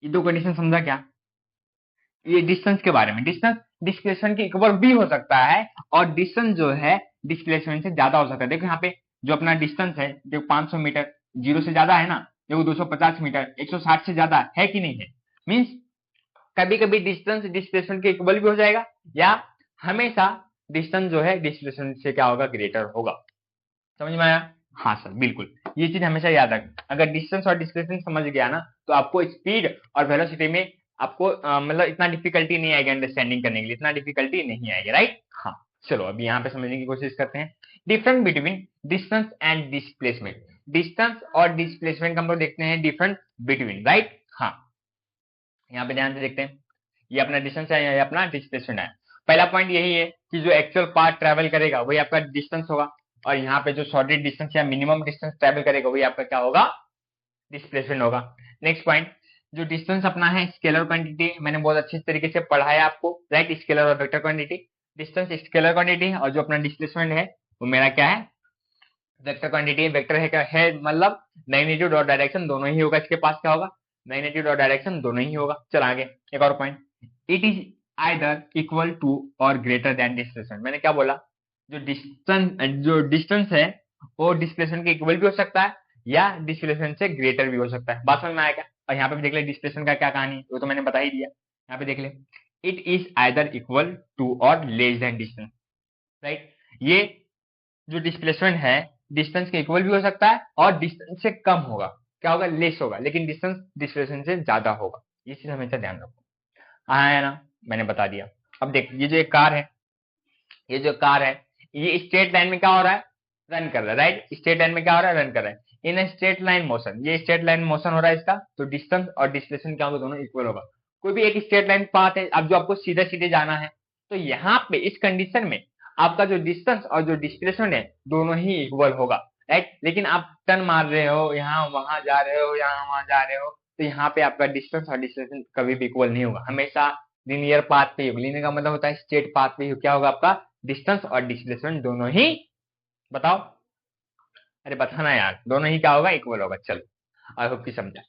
ये दो कंडीशन समझा क्या? ये डिस्टेंस के बारे में, डिस्टेंस डिस्प्लेसमेंट के इक्वल भी हो सकता है और डिस्टेंस जो है डिस्प्लेसमेंट से ज्यादा हो सकता है। देखो यहाँ पे जो अपना डिस्टेंस है, देखो 500 मीटर 0 से ज्यादा है ना, देखो 250 मीटर 160 से ज्यादा है कि नहीं है। मींस कभी कभी डिस्टेंस डिस्प्लेसमेंट के इक्वल भी हो जाएगा, या हमेशा डिस्टेंस जो है डिस्प्लेसमेंट से क्या होगा, ग्रेटर होगा। समझ में आया? हाँ सर, बिल्कुल, ये चीज हमेशा याद रख, अगर डिस्टेंस और डिस्प्लेसमेंट समझ गया ना, तो आपको स्पीड और वेलोसिटी में आपको मतलब इतना डिफिकल्टी नहीं आएगी, अंडरस्टैंडिंग करने के लिए इतना डिफिकल्टी नहीं आएगी, राइट। हाँ, चलो अभी यहाँ पे समझने की कोशिश करते हैं, difference between distance and displacement. Distance और डिस्प्लेसमेंट हम लोग देखते हैं, डिफरेंस बिटवीन, राइट। हाँ, यहाँ पे ध्यान से देखते हैं, ये अपना डिस्टेंस है, ये अपना डिस्प्लेसमेंट है। पहला पॉइंट यही है कि जो एक्चुअल पाथ ट्रेवल करेगा वही आपका डिस्टेंस होगा, और यहाँ पे जो शॉर्टेस्ट डिस्टेंस या मिनिमम डिस्टेंस ट्रेवल करेगा वही आपका क्या होगा, डिस्प्लेसमेंट होगा। नेक्स्ट पॉइंट, जो डिस्टेंस अपना है स्केलर क्वांटिटी, मैंने बहुत अच्छे तरीके से पढ़ाया आपको, राइट, स्केलर और vector quantity. Distance scalar quantity है और जो अपना डिस्प्लेसमेंट है वो मेरा क्या है, वेक्टर क्वांटिटी है। वेक्टर है क्या है, मतलब मैग्नीट्यूड और डायरेक्शन दोनों ही होगा, इसके पास क्या होगा, मैग्नीट्यूड और डायरेक्शन दोनों ही होगा। चल आगे एक और point, it is either equal to और ग्रेटर देन डिस्प्लेसमेंट। मैंने क्या बोला, जो डिस्टेंस है वो डिस्प्लेसमेंट के इक्वल भी हो सकता है या डिस्प्लेसमेंट से ग्रेटर भी हो सकता है। बात समझ में आया क्या? और यहाँ पे भी देख ले डिस्प्लेसमेंट का क्या कहानी है, वो तो मैंने बता ही दिया। यहाँ पे देख ले, it is either equal to और लेस देन डिस्टेंस, राइट। ये जो डिस्प्लेसमेंट है डिस्टेंस के इक्वल भी हो सकता है और डिस्टेंस से कम होगा, क्या होगा, लेस होगा, लेकिन डिस्टेंस डिस्प्लेसमेंट से ज्यादा होगा। ये चीज हमेशा ध्यान रखो। हाँ है ना, मैंने बता दिया। अब देख, ये जो एक कार है, ये जो कार है, ये स्ट्रेट लाइन में क्या हो रहा है, रन कर रहा है, राइट। स्ट्रेट लाइन में क्या हो रहा है, रन कर रहा है इन स्ट्रेट लाइन मोशन, ये स्ट्रेट लाइन मोशन हो रहा है इसका, तो डिस्टेंस और डिस्प्लेसमेंट क्या होगा, दोनों इक्वल होगा। कोई भी एक स्ट्रेट लाइन पाथ है, अब जो आपको सीधे सीधे जाना है, तो यहाँ पे इस कंडीशन में आपका जो डिस्टेंस और जो डिस्प्लेसमेंट है दोनों ही इक्वल होगा, राइट। लेकिन आप टर्न मार रहे हो, यहाँ वहां जा रहे हो, यहाँ वहां जा रहे हो, तो यहाँ पे आपका डिस्टेंस और डिस्प्लेसमेंट कभी भी इक्वल नहीं होगा, हमेशा लीनियर पाथ पे होगा। लीनियर का मतलब होता है स्ट्रेट पाथ पे क्या होगा, आपका डिस्टेंस और डिस्प्लेसमेंट दोनों ही, बताओ, अरे बताना यार, दोनों ही क्या होगा, इक्वल होगा। चलो आई होप कि समझा।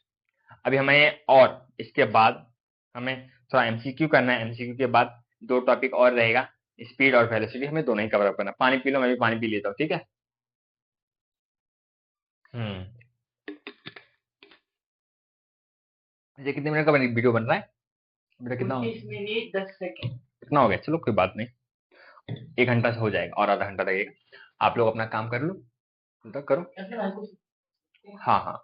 अभी हमें और इसके बाद हमें थोड़ा एमसीक्यू करना है, एमसीक्यू के बाद दो टॉपिक और रहेगा, स्पीड और वेलोसिटी, हमें दोनों ही कवर अप करना। पानी पी लो, मैं भी पानी पी लेता हूँ, ठीक है। हम्म, ये कितने मिनट का वीडियो बन रहा है बेटा, कितना 20 मिनट 10 सेकंड कितना हो गया, चलो कोई बात नहीं, 1 घंटा से हो जाएगा और आधा घंटा लगेगा। आप लोग अपना काम कर लो, तो करो। हाँ हाँ,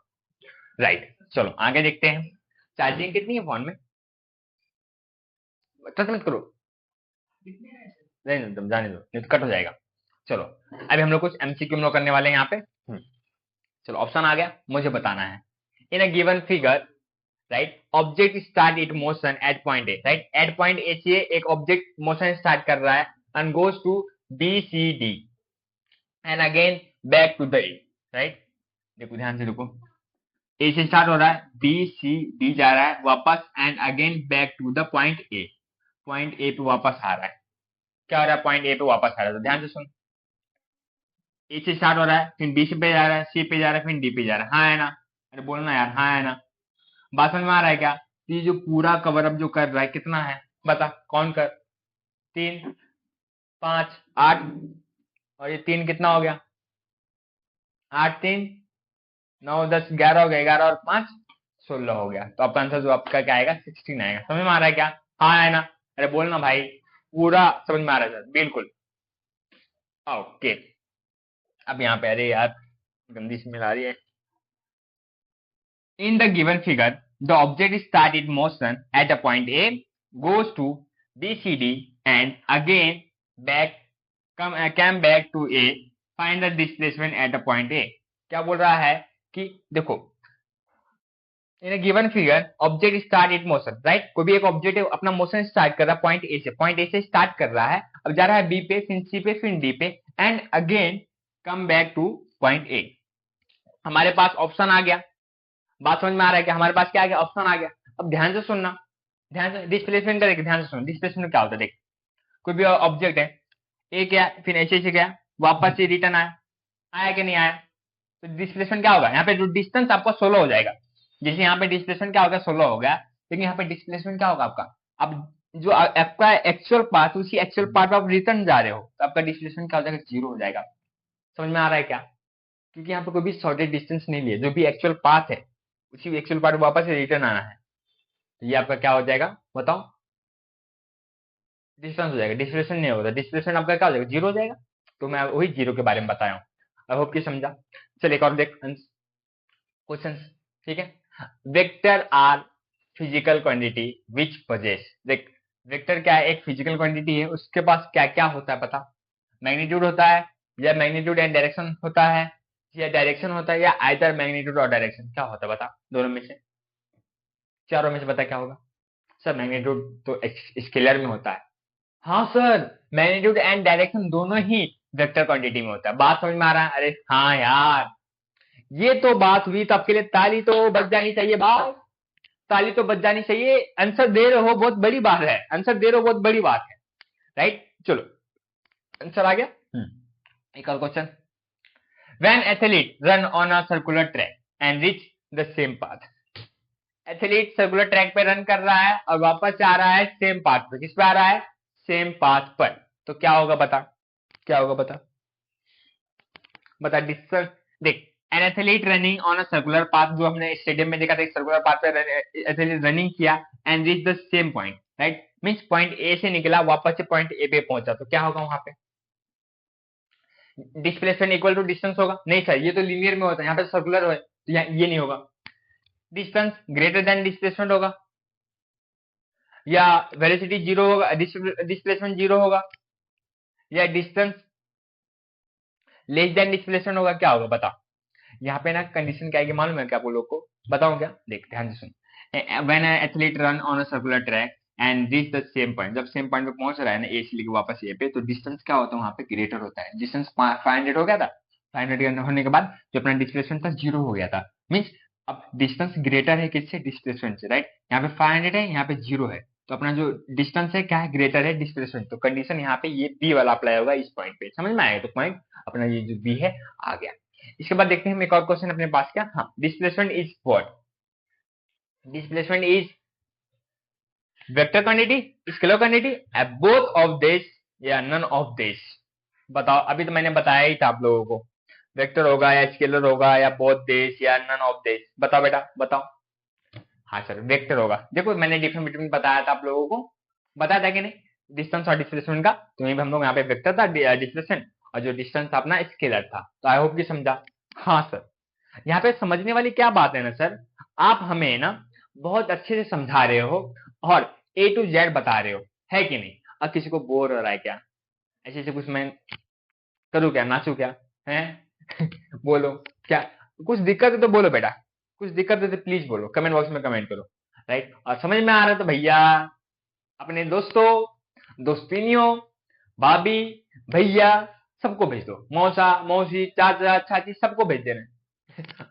राइट, चलो आगे देखते हैं। चार्जिंग कितनी है फोन में, टच मत करो, नहीं नहीं तुम जाने दो, नहीं तो कट हो जाएगा। चलो अभी हम लोग कुछ एमसीक्यू हम लोग करने वाले हैं यहाँ पे। चलो ऑप्शन आ गया, मुझे बताना है, in a given figure, right, object start it motion at point A, right, at point A से एक ऑब्जेक्ट मोशन स्टार्ट कर रहा है and goes to B C D and again back to the A, right. देखो ध्यान से देखो, ए से स्टार्ट हो रहा है, बी सी डी जा रहा है वापस and again back to the point A. Point A पे वापस आ रहा है। क्या हो रहा है? पॉइंट ए पे वापस आ रहा है। तो ध्यान से सुन, ए से स्टार्ट हो रहा है, फिर बी से पे जा रहा है, सी पे जा रहा है, फिर डी पे जा रहा है। हाँ है ना? अरे बोलना यार, हाँ है ना? बात समझ में आ रहा है क्या? तो ये जो पूरा कवर अप जो कर रहा है कितना है बता, कौन कर? 3 5 8, और ये 3 कितना हो गया? 8 3 9 10 11 हो गया, 11 और 5 16 हो गया। तो आपका आंसर जो आपका क्या आएगा? 16 आएगा। समझ में आ रहा है क्या? हाँ है ना? अरे बोलना भाई, पूरा समझ में आ रहा है सर? बिल्कुल। ओके, अब यहाँ पे, अरे यार गंदी स्मेल आ रही है। In the given figure, the object started motion at a point A, goes to B, C, D, and again back came back to A. Find the displacement at a point A. क्या बोल रहा है कि देखो, in given figure object start it motion, right? कोई भी एक object अपना मोशन स्टार्ट कर रहा है पॉइंट ए से स्टार्ट कर रहा है, अब जा रहा है बी पे, फिर सी पे, फिर डी पे, and again come back two point A. हमारे पास ऑप्शन आ गया। बात समझ में आ रहा है कि हमारे पास क्या आ गया? ऑप्शन आ गया। अब ध्यान से सुनना, ध्यान से डिस्प्लेसमेंट का ध्यान से सुन। डिस्प्लेसमेंट क्या होता है? देख, कोई भी ऑब्जेक्ट है, ए गया, फिर ऐसे से गया, वापस से रिटर्न आया, आया कि नहीं आया? तो डिस्प्लेसमेंट क्या होगा? यहाँ पे जो डिस्टेंस आपका 16 हो जाएगा। जैसे यहाँ पे डिस्प्लेसमेंट क्या होगा? 16 हो गया, लेकिन यहाँ पे डिस्प्लेसमेंट क्या होगा आपका? अब जो आपका एक्चुअल पाथ, उसी एक्चुअल पाथ आप रिटर्न जा रहे हो, तो आपका डिस्प्लेसमेंट क्या हो जाएगा? 0 हो जाएगा। समझ में आ रहा है क्या? क्योंकि यहाँ पे कोई भी शॉर्टेज डिस्टेंस नहीं लिया, जो भी एक्चुअल पाथ है उसी एक्चुअल पाथ वापस से रिटर्न आना है। तो ये आपका क्या हो जाएगा बताओ? डिस्टेंस हो जाएगा, डिस्प्लेसमेंट नहीं होगा। डिस्प्लेसमेंट आपका क्या हो जाएगा? 0 हो जाएगा। तो मैं वही 0 के बारे में बताया हूँ। आई होप कि समझा। चल एक और देख क्वेश्चन, ठीक है? Vector are physical quantity which possess. देख, वेक्टर क्या है? एक फिजिकल क्वांटिटी है, उसके पास क्या क्या होता है पता? मैग्नीट्यूड होता है, या मैग्नीट्यूड एंड डायरेक्शन होता है, या डायरेक्शन होता है, या आइदर मैग्नीट्यूड और डायरेक्शन। क्या होता है बता? दोनों में से, चारों में से बता क्या होगा? सर मैग्नीट्यूड तो स्केलर में होता है। हाँ सर, मैग्नीट्यूड एंड डायरेक्शन दोनों ही वेक्टर क्वांटिटी में होता है। बात समझ में आ रहा है? अरे हाँ यार, ये तो बात हुई। तो आपके लिए ताली तो बज जानी चाहिए भाई, ताली तो बज जानी चाहिए। आंसर दे रहे हो, बहुत बड़ी बात है। आंसर दे रहे हो, बहुत बड़ी बात है, राइट? चलो आंसर आ गया। एक और question. When athlete run on a circular track and reach the same path. Athlete circular track पे रन कर रहा है और वापस आ रहा है सेम पाथ पे। किस पे आ रहा है? सेम पाथ पर। तो क्या होगा बता? क्या होगा बता? बता डिस्टेंस। देख, an athlete running on a circular path, जो हमने स्टेडियम में देखा था, सर्कुलर पाथ पे एथलीट रनिंग किया and reach the same point, right? Means point A से निकला, वापस से पॉइंट ए पे पहुंचा। तो क्या होगा वहां पे? डिस्प्लेसमेंट इक्वल टू डिस्टेंस होगा? नहीं सर, ये तो लीनियर में होता है, यहाँ पे सर्कुलर है, तो ये नहीं होगा। डिस्टेंस ग्रेटर देन डिस्प्लेसमेंट होगा, या वेलोसिटी 0 होगा, डिस्प्लेसमेंट 0 होगा, या डिस्टेंस लेस देन डिस्प्लेसमेंट होगा? क्या होगा बता? यहाँ पे ना कंडीशन क्या है मालूम है क्या आप लोग को? बताऊं क्या? देख ध्यान से सुन। When athlete run on a circular track and reach the same point, जब सेम पॉइंट पे पहुंच रहा है ना, ए से लेके वापस ए पे, तो डिस्टेंस क्या होता है वहां पे? ग्रेटर होता है। डिस्टेंस 500 हो गया था, 500 होने के बाद जो अपना डिस्प्लेसमेंट था 0 हो गया था। मीन्स अब डिस्टेंस ग्रेटर है किससे? डिस्प्लेसमेंट से, राइट? यहाँ पे 500 है, यहाँ पे 0 है, तो अपना जो डिस्टेंस है क्या है? ग्रेटर है डिस्प्लेसमेंट। तो कंडीशन यहाँ पे ये बी वाला अप्लाई होगा इस पॉइंट पे। समझ में आएगा? तो पॉइंट अपना ये जो बी है आ गया। इसके बाद देखते हैं हम एक और क्वेश्चन अपने पास क्या। हाँ, displacement is what? Displacement is vector quantity, scalar quantity, both of this या नन ऑफ दिस? बताओ। अभी तो मैंने बताया ही था आप लोगों को, वेक्टर होगा या स्केलर होगा या बोथ दिस या नन ऑफ दिस। बताओ बेटा, बताओ। हाँ सर, वेक्टर होगा। देखो मैंने डिफरेंस बिटवीन बताया था आप लोगों को, बताया था कि नहीं? डिस्टेंस और डिस्प्लेसमेंट का। तो यही हम लोग यहाँ पे वेक्टर था डिस्प्लेसमेंट, और जो डिस्टेंस था अपना स्केलर था। तो आई होप कि समझा। हाँ सर, यहाँ पे समझने वाली क्या बात है ना सर, आप हमें ना बहुत अच्छे से समझा रहे हो और ए टू जेड बता रहे हो, है कि नहीं? अब किसी को बोर हो रहा है क्या? ऐसे ऐसे कुछ मैं करूँ क्या? नाचू क्या है? बोलो क्या, कुछ दिक्कत है तो बोलो बेटा, कुछ दिक्कत है तो प्लीज बोलो, कमेंट बॉक्स में कमेंट करो, राइट? और समझ में आ रहा है तो भैया अपने दोस्तों, दोस्तिनियों, भाभी, भैया सबको भेज दो, मौसा, मौसी, चाचा, चाची सबको भेज देना,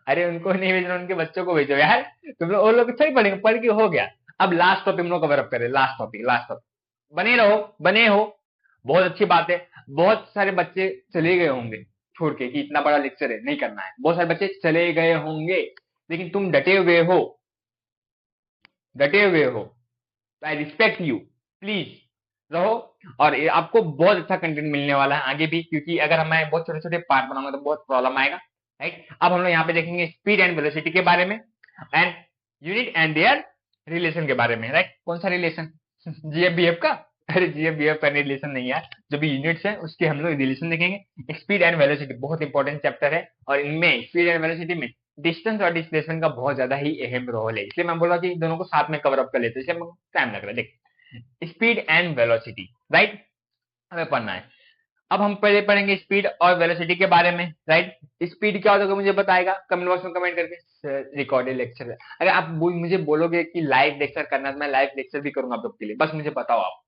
अरे उनको नहीं भेजना, उनके बच्चों को भेजो यार। तुम लोग वो लोग थोड़ी पढ़ेंगे, पढ़ के हो गया। अब लास्ट टॉपिक हम लोग कवर अप करें, लास्ट टॉपिक बने रहो, बने हो। बहुत अच्छी बात है। बहुत सारे बच्चे चले गए होंगे छोड़ के कि इतना बड़ा लेक्चर है, नहीं करना है। बहुत सारे बच्चे चले गए होंगे, लेकिन तुम डटे हुए हो, डटे हुए हो। आई रिस्पेक्ट यू, प्लीज रहो। और ये आपको बहुत अच्छा कंटेंट मिलने वाला है आगे भी, क्योंकि अगर मैं बहुत छोटे छोटे पार्ट बनाऊंगा तो बहुत प्रॉब्लम आएगा, राइट। अब हम लोग यहाँ पे देखेंगे स्पीड एंड वेलोसिटी के बारे में, and unit and there relation के बारे में, राइट। कौन सा रिलेशन? जीएफ का? अरे जीएफ का रिलेशन नहीं यार, जो भी यूनिट्स है उसके हम लोग रिलेशन देखेंगे। स्पीड एंड वेलोसिटी बहुत इंपॉर्टेंट चैप्टर है, और इनमें स्पीड एंड वेलोसिटी में डिस्टेंस और डिस्प्लेसमेंट का बहुत ज्यादा ही अहम रोल है। इसलिए मैं बोल रहा कि दोनों को साथ में कवर अप कर लेते हैं, इसलिए टाइम लग रहा है। देख, स्पीड एंड वेलोसिटी, राइट, हमें पढ़ना है। अब हम पहले पढ़ेंगे स्पीड और वेलोसिटी के बारे में, राइट। स्पीड क्या होता है मुझे बताएगा कमेंट बॉक्स में कमेंट करके। रिकॉर्डेड लेक्चर, अगर आप मुझे बोलोगे कि लाइव लेक्चर करना है तो मैं लाइव लेक्चर भी करूंगा आप लोग के लिए, बस मुझे बताओ आप,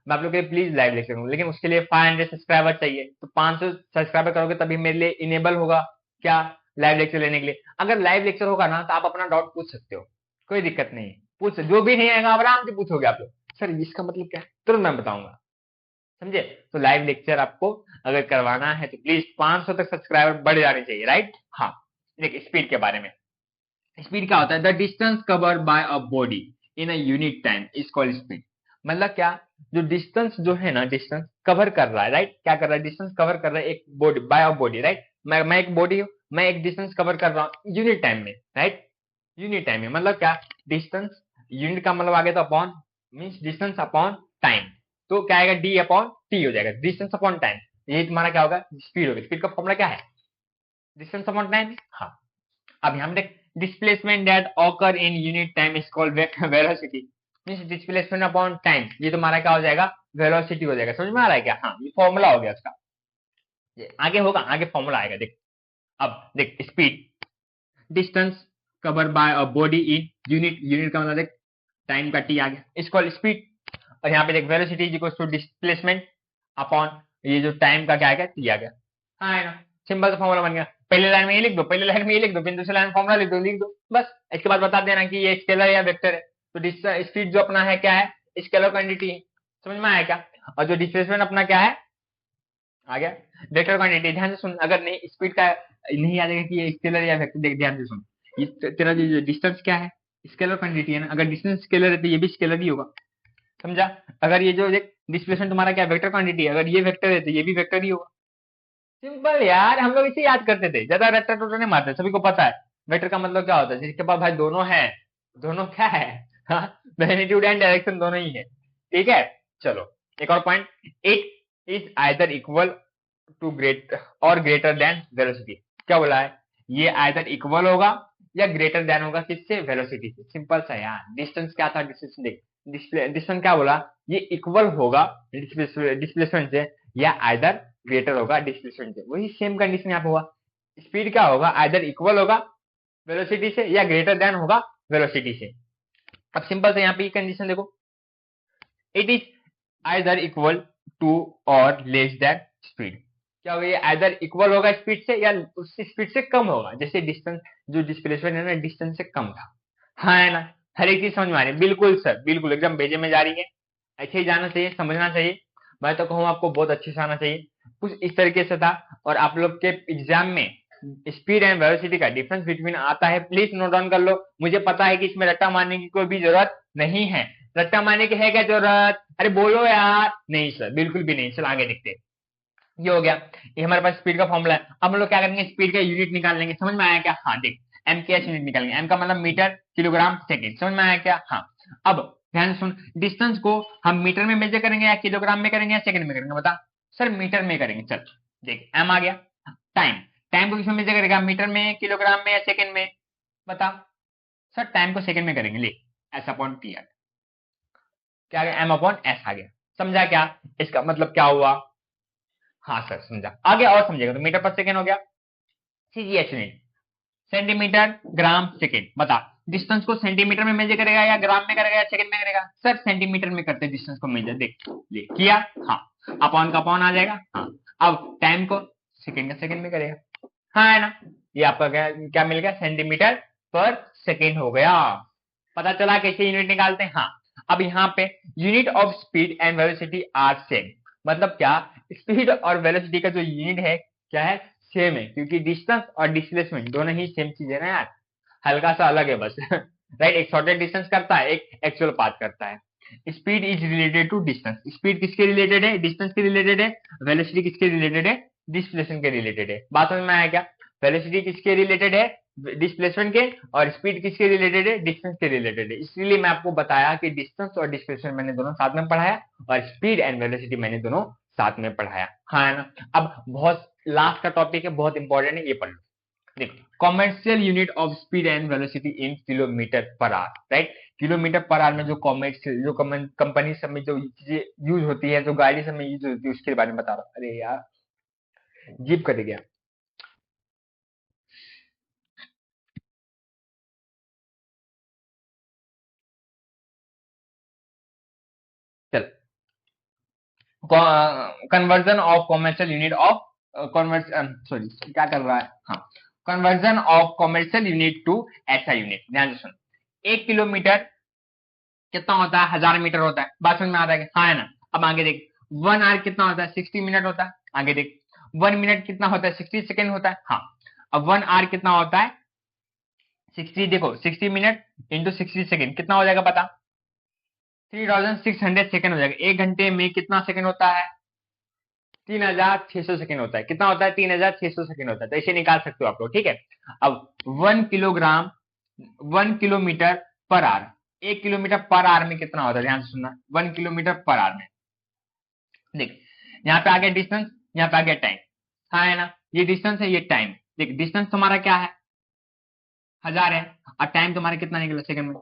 मैं आप लोग के लिए प्लीज लाइव लेक्चर करूंगा। लेकिन उसके लिए 500 सब्सक्राइबर चाहिए, तो 500 सब्सक्राइबर करोगे तभी मेरे लिए इनेबल होगा क्या, लाइव लेक्चर लेने के लिए। अगर लाइव लेक्चर होगा ना तो आप अपना डाउट पूछ सकते हो, कोई दिक्कत नहीं है, पूछ, जो भी नहीं आएगा आराम से पूछोगे आप लोग, सर इसका मतलब क्या है, तुरंत मैं बताऊंगा, समझे। तो लाइव लेक्चर आपको अगर करवाना है तो प्लीज 500 तक सब्सक्राइबर बढ़ जाने चाहिए, राइट। हाँ, देखिए स्पीड के बारे में। स्पीड क्या होता है? The distance covered by a body in a unit time is called speed. मतलब क्या, जो डिस्टेंस जो है ना, डिस्टेंस कवर कर रहा है, राइट। क्या कर रहा है? डिस्टेंस कवर कर रहा है एक body, by a body, right. मैं एक बॉडी हूं, मैं एक डिस्टेंस कवर कर रहा हूँ यूनिट टाइम में, राइट। यूनिट टाइम में मतलब क्या, डिस्टेंस, यूनिट का मतलब आगे तो upon, means distance upon time. तो क्या आएगा? डी अपॉन टी हो जाएगा, डिस्टेंस अपॉन टाइम। ये तुम्हारा क्या होगा? स्पीड होगा। स्पीड का फॉर्मूला क्या है? Distance upon time. हाँ, अब हम देख, displacement that occur in unit time is called velocity, means displacement upon time. ये तुम्हारा क्या हो जाएगा? वेलोसिटी हो जाएगा। समझ में आ रहा है क्या? हाँ, ये फॉर्मूला हो गया उसका। ये आगे होगा, आगे फॉर्मूला आएगा, देख। अब देख, speed, distance cover by a body in unit, unit का मतलब देख टाइम का टी आ गया, इज कॉल्ड स्पीड। और यहाँ पे देख, velocity is equal to displacement upon ये जो टाइम का क्या आ गया? टी आ गया। हाँ है ना, सिंपल सा फॉर्मूला बन गया। पहले लाइन में ये लिख दो, पहले लाइन में ये लिख दो, फिर दूसरी लाइन में फॉर्मूला लिख दो बस। इसके बाद बता देना कि ये स्केलर या वेक्टर है। तो स्पीड जो अपना है क्या है? स्केलर क्वांटिटी है। समझ में आया क्या? और जो डिस्प्लेसमेंट अपना क्या है? आ गया वेक्टर क्वांटिटी। ध्यान से सुन, अगर नहीं स्पीड का नहीं आ जाएगा कि ये स्केलर या वेक्टर, देख ध्यान से सुन। ये तेरा जो डिस्टेंस क्या है? स्केलर क्वांटिटी है ना। अगर डिस्टेंस स्केलर है तो ये भी स्केलर ही होगा, समझा। अगर ये जो डिस्प्लेसमेंट तुम्हारा क्या वेक्टर क्वांटिटी है, अगर ये वेक्टर है तो ये भी वेक्टर ही होगा। सिंपल यार, हम लोग इसे याद करते थे, ज्यादा रट्टा टोटा नहीं मारते, सभी को पता है वेक्टर का मतलब क्या होता है। जिसके पास भाई दोनों है, दोनों क्या है, मैग्नीट्यूड एंड डायरेक्शन दोनों ही है, ठीक है। चलो एक और point, it is either equal to great और ग्रेटर देन वेलोसिटी। क्या बोला है? ये आइदर इक्वल होगा या ग्रेटर देन होगा, किससे? वेलोसिटी से। सिंपल सा यार। डिस्टेंस क्या था? डिस्टेंस देख, डिस्टेंस क्या बोला? ये इक्वल होगा डिस्प्लेसमेंट से, या आइदर ग्रेटर होगा डिस्प्लेसमेंट से। वही सेम कंडीशन यहाँ पे हुआ। स्पीड क्या होगा? आइदर इक्वल होगा वेलोसिटी से या ग्रेटर देन होगा वेलोसिटी से। अब सिंपल से यहाँ पे कंडीशन देखो, it is either equal to और लेस देन स्पीड। क्या होगा? ये आइदर इक्वल होगा स्पीड से या उससे स्पीड से कम होगा। जैसे डिस्टेंस, जो डिस्प्लेसमेंट है ना, डिस्टेंस से कम था। हाँ है ना, हर एक चीज समझ में आ रही है। बिल्कुल सर, बिल्कुल एकदम भेजे में जा रही है। ऐसे ही जाना चाहिए, समझना चाहिए। मैं तो कहूँ आपको बहुत अच्छे से आना चाहिए। कुछ इस तरीके से था। और आप लोग के एग्जाम में स्पीड एंड वेलोसिटी का डिफरेंस बिटवीन आता है, प्लीज नोट डाउन कर लो। मुझे पता है कि इसमें रट्टा मारने की कोई भी जरूरत नहीं है। रट्टा मारने की है क्या जरूरत? अरे बोलो यार। नहीं सर, बिल्कुल भी नहीं। चल आगे देखते हैं। ये हो गया, ये हमारे पास स्पीड का फॉर्मूला है। अब हम लोग क्या करेंगे? स्पीड का यूनिट निकाल लेंगे। समझ में आया क्या? हाँ देख, एम के एस यूनिट निकालेंगे। एम का मतलब मीटर, किलोग्राम, सेकेंड। समझ में आया क्या? हाँ। अब ध्यान सुन, डिस्टेंस को हम मीटर में मेजर करेंगे या किलोग्राम में करेंगे या सेकंड में करेंगे? बता। सर मीटर में करेंगे। चल देख, एम आ गया। टाइम, टाइम को किसमें मेजर करेगा? मीटर में, किलोग्राम में या सेकंड में? बता। सर टाइम को सेकंड में करेंगे। ले, एस अपॉन टी आ गया। क्या आ गया? एम अपॉन एस आ गया। समझा क्या? इसका मतलब क्या हुआ? हाँ सर समझा। आगे और समझेगा तो मीटर पर सेकंड हो गया। सीजीएच यूनिट, सेंटीमीटर, ग्राम, सेकंड। बता, डिस्टेंस को सेंटीमीटर में मेजर करेगा या ग्राम में करेगा या सेकंड में करेगा? सर सेंटीमीटर में करते हैं डिस्टेंस को मेजर। देख ले किया, हाँ। अपॉन का अपॉन आ जाएगा, हाँ। अब टाइम को सेकंड का सेकंड में करेगा, हाँ है ना। ये आपका क्या मिल गया, सेंटीमीटर पर सेकेंड हो गया। पता चला कैसे यूनिट निकालते हैं। हाँ, अब यहाँ पे unit of speed and velocity are same, मतलब क्या, स्पीड और वेलोसिटी का जो यूनिट है क्या है, सेम है, क्योंकि डिस्टेंस और डिस्प्लेसमेंट दोनों ही सेम चीज है ना यार, हल्का सा अलग है बस राइट। एक शॉर्टेड डिस्टेंस करता है, एक एक्चुअल पाथ करता है। Speed is related to distance, speed किसके रिलेटेड है, डिस्टेंस के रिलेटेड है। वेलोसिटी किसके रिलेटेड है, डिस्प्लेसमेंट के रिलेटेड है। बात समझ में आया क्या, वेलोसिटी किसके रिलेटेड है, डिस्प्लेसमेंट के, और स्पीड किसके रिलेटेड है, डिस्टेंस के रिलेटेड है। इसलिए मैं आपको बताया कि डिस्टेंस और डिस्प्लेसमेंट मैंने दोनों साथ में पढ़ाया, और स्पीड एंड वेलोसिटी मैंने दोनों साथ में पढ़ाया, हाँ है ना। अब बहुत लास्ट का टॉपिक है, बहुत इंपॉर्टेंट है, ये पढ़ लो। देखो, commercial unit of speed and velocity in kilometre per hour, right. Kilometre per hour में जो कॉमर्शियल, जो कंपनी सब में जो चीजें यूज होती है, जो गाड़ी सब में यूज होती है, उसके बारे में बता रहा हूँ। अरे यार जीप कर गया। चल, conversion of commercial unit of conversion, sorry क्या कर रहा है, हाँ, conversion of commercial unit to ऐसा यूनिट। ध्यान से सुन, 1 किलोमीटर कितना होता है, 1000 मीटर होता है। बात समझ में आ रहा है, हाँ है ना। अब आगे देख, 1 आवर कितना होता है, 60 मिनट होता है। आगे देख, 1 मिनट कितना होता है, 60 सेकेंड होता है। हाँ, अब 1 आवर कितना होता है, 60, देखो 60 मिनट इंटू 60 सेकेंड कितना हो जाएगा पता, 3600 सेकेंड हो जाएगा। 1 घंटे में कितना सेकेंड होता है, 3600 सेकेंड होता है। कितना होता है, 3600 सेकेंड होता है। तो इसे निकाल सकते हो आप लोग, ठीक है। अब 1 kilogram, 1 kilometre per hour, 1 kilometre per hour में कितना होता है, ध्यान से सुनना, 1 किलोमीटर पर आवर में। देख, यहाँ पे आ गया डिस्टेंस, यहाँ पे आ गया टाइम, हाँ है ना। ये डिस्टेंस है, ये टाइम। देख, डिस्टेंस तुम्हारा क्या है, 1000 है, और टाइम तुम्हारा कितना निकला सेकंड में,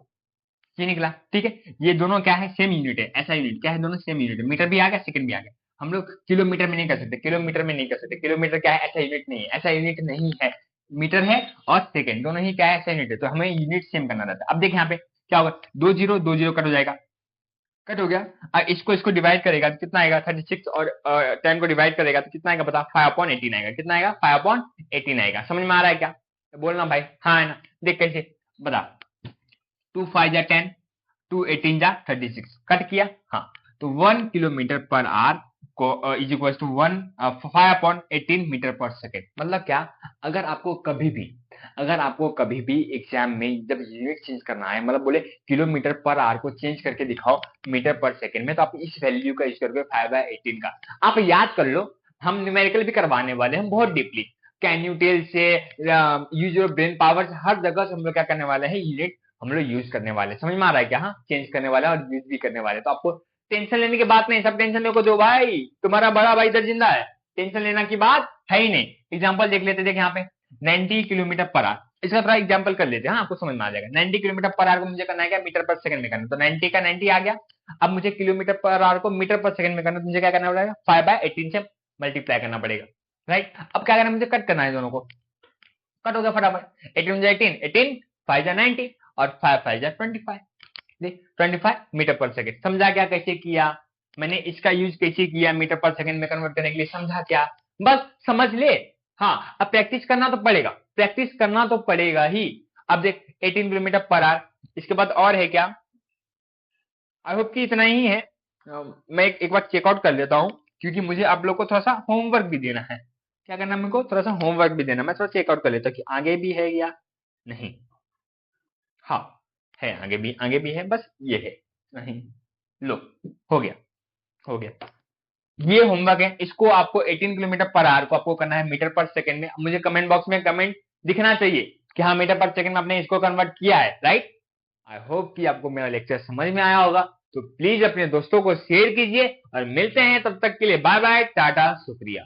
ये निकला, ठीक है। ये दोनों क्या है, सेम यूनिट है। ऐसा यूनिट क्या है, दोनों सेम यूनिट है। मीटर भी आ गया, सेकंड भी आ गया। हम लोग किलोमीटर में नहीं कर सकते, किलोमीटर में नहीं कर सकते। किलोमीटर क्या है, ऐसा यूनिट नहीं है, ऐसा यूनिट नहीं है। मीटर है और सेकंड दोनों ही क्या है, ऐसा यूनिट है। तो हमें यूनिट सेम करना रहता है। अब देख यहाँ पे क्या होगा, 2 0 कट हो जाएगा, कट हो गया। अब इसको इसको डिवाइड करेगा तो कितना आएगा, 36, और 10 को डिवाइड करेगा तो कितना आएगा बता, 5/18 आएगा। कितना आएगा, 5/18 आएगा। समझ में आ रहा है क्या, बोलना भाई, हाँ है ना। देख कैसे बता, 2 5 जा 10, 2 18 जा 36, कट किया। हाँ, तो 1 किलोमीटर पर आवर को इज इक्वल टू 5/18 मीटर पर सेकेंड। मतलब क्या, अगर आपको कभी भी, अगर आपको कभी भी एग्जाम में जब यूनिट चेंज करना है, मतलब बोले किलोमीटर पर आवर को चेंज करके दिखाओ मीटर पर सेकेंड में, तो आप इस वैल्यू का यूज करोगे 5/18 का। आप याद कर लो, हम न्यूमेरिकल भी करवाने वाले हैं बहुत डीपली, कैन यू टेल से यूज योर ब्रेन पावर, हर जगह से हम लोग क्या करने वाले हैं, यूनिट हम लोग यूज करने वाले। समझ में आ रहा है क्या, हाँ, चेंज करने वाला और यूज भी करने वाले। तो आपको टेंशन लेने की बात नहीं, सब टेंशन लेने को दो भाई, तुम्हारा बड़ा भाई इधर जिंदा है, टेंशन लेना की बात है ही नहीं। एग्जांपल देख लेते, देख यहाँ पे 90 किलोमीटर पर आवर, इसका थोड़ा एग्जांपल कर लेते हैं, हाँ, आपको समझ में आ जाएगा। 90 किलोमीटर पर आवर को मुझे करना है क्या, मीटर पर सेकंड में करना, तो 90 का 90 आ गया। अब मुझे किलोमीटर पर आवर को मीटर पर सेकंड में करना, तो मुझे क्या करना पड़ेगा, 5/18 से मल्टीप्लाई करना पड़ेगा, राइट। अब क्या करना है, मुझे कट करना है दोनों को, कट हो गया फटाफट। 18 18, 18 5 जा 90, और 5 5 जा 25, 25 मीटर पर सेकेंड। समझा क्या कैसे किया मैंने, इसका यूज कैसे किया मीटर पर सेकेंड में कन्वर्ट करने के लिए, समझा क्या, बस समझ ले। हाँ, अब प्रैक्टिस करना तो पड़ेगा, प्रैक्टिस करना तो पड़ेगा ही। अब देख 18 किलोमीटर पर आवर, इसके बाद और है क्या, आई होप कि इतना ही है। मैं एक बार चेकआउट कर लेता हूँ, क्योंकि मुझे आप लोग को थोड़ा सा होमवर्क भी देना है। क्या करना है, मेरे को थोड़ा सा होमवर्क भी देना, मैं थोड़ा चेकआउट कर लेता हूँ कि आगे भी है या नहीं। हाँ, है, आगे भी है, बस ये है नहीं। लो, हो गया, हो गया। ये होमवर्क है, इसको आपको 18 किलोमीटर पर आवर को आपको करना है मीटर पर सेकंड में। मुझे कमेंट बॉक्स में कमेंट दिखना चाहिए कि हाँ, मीटर पर सेकंड में आपने इसको कन्वर्ट किया है, राइट। आई होप कि आपको मेरा लेक्चर समझ में आया होगा। तो प्लीज अपने दोस्तों को शेयर कीजिए, और मिलते हैं तब तक के लिए, बाय बाय, टाटा, शुक्रिया।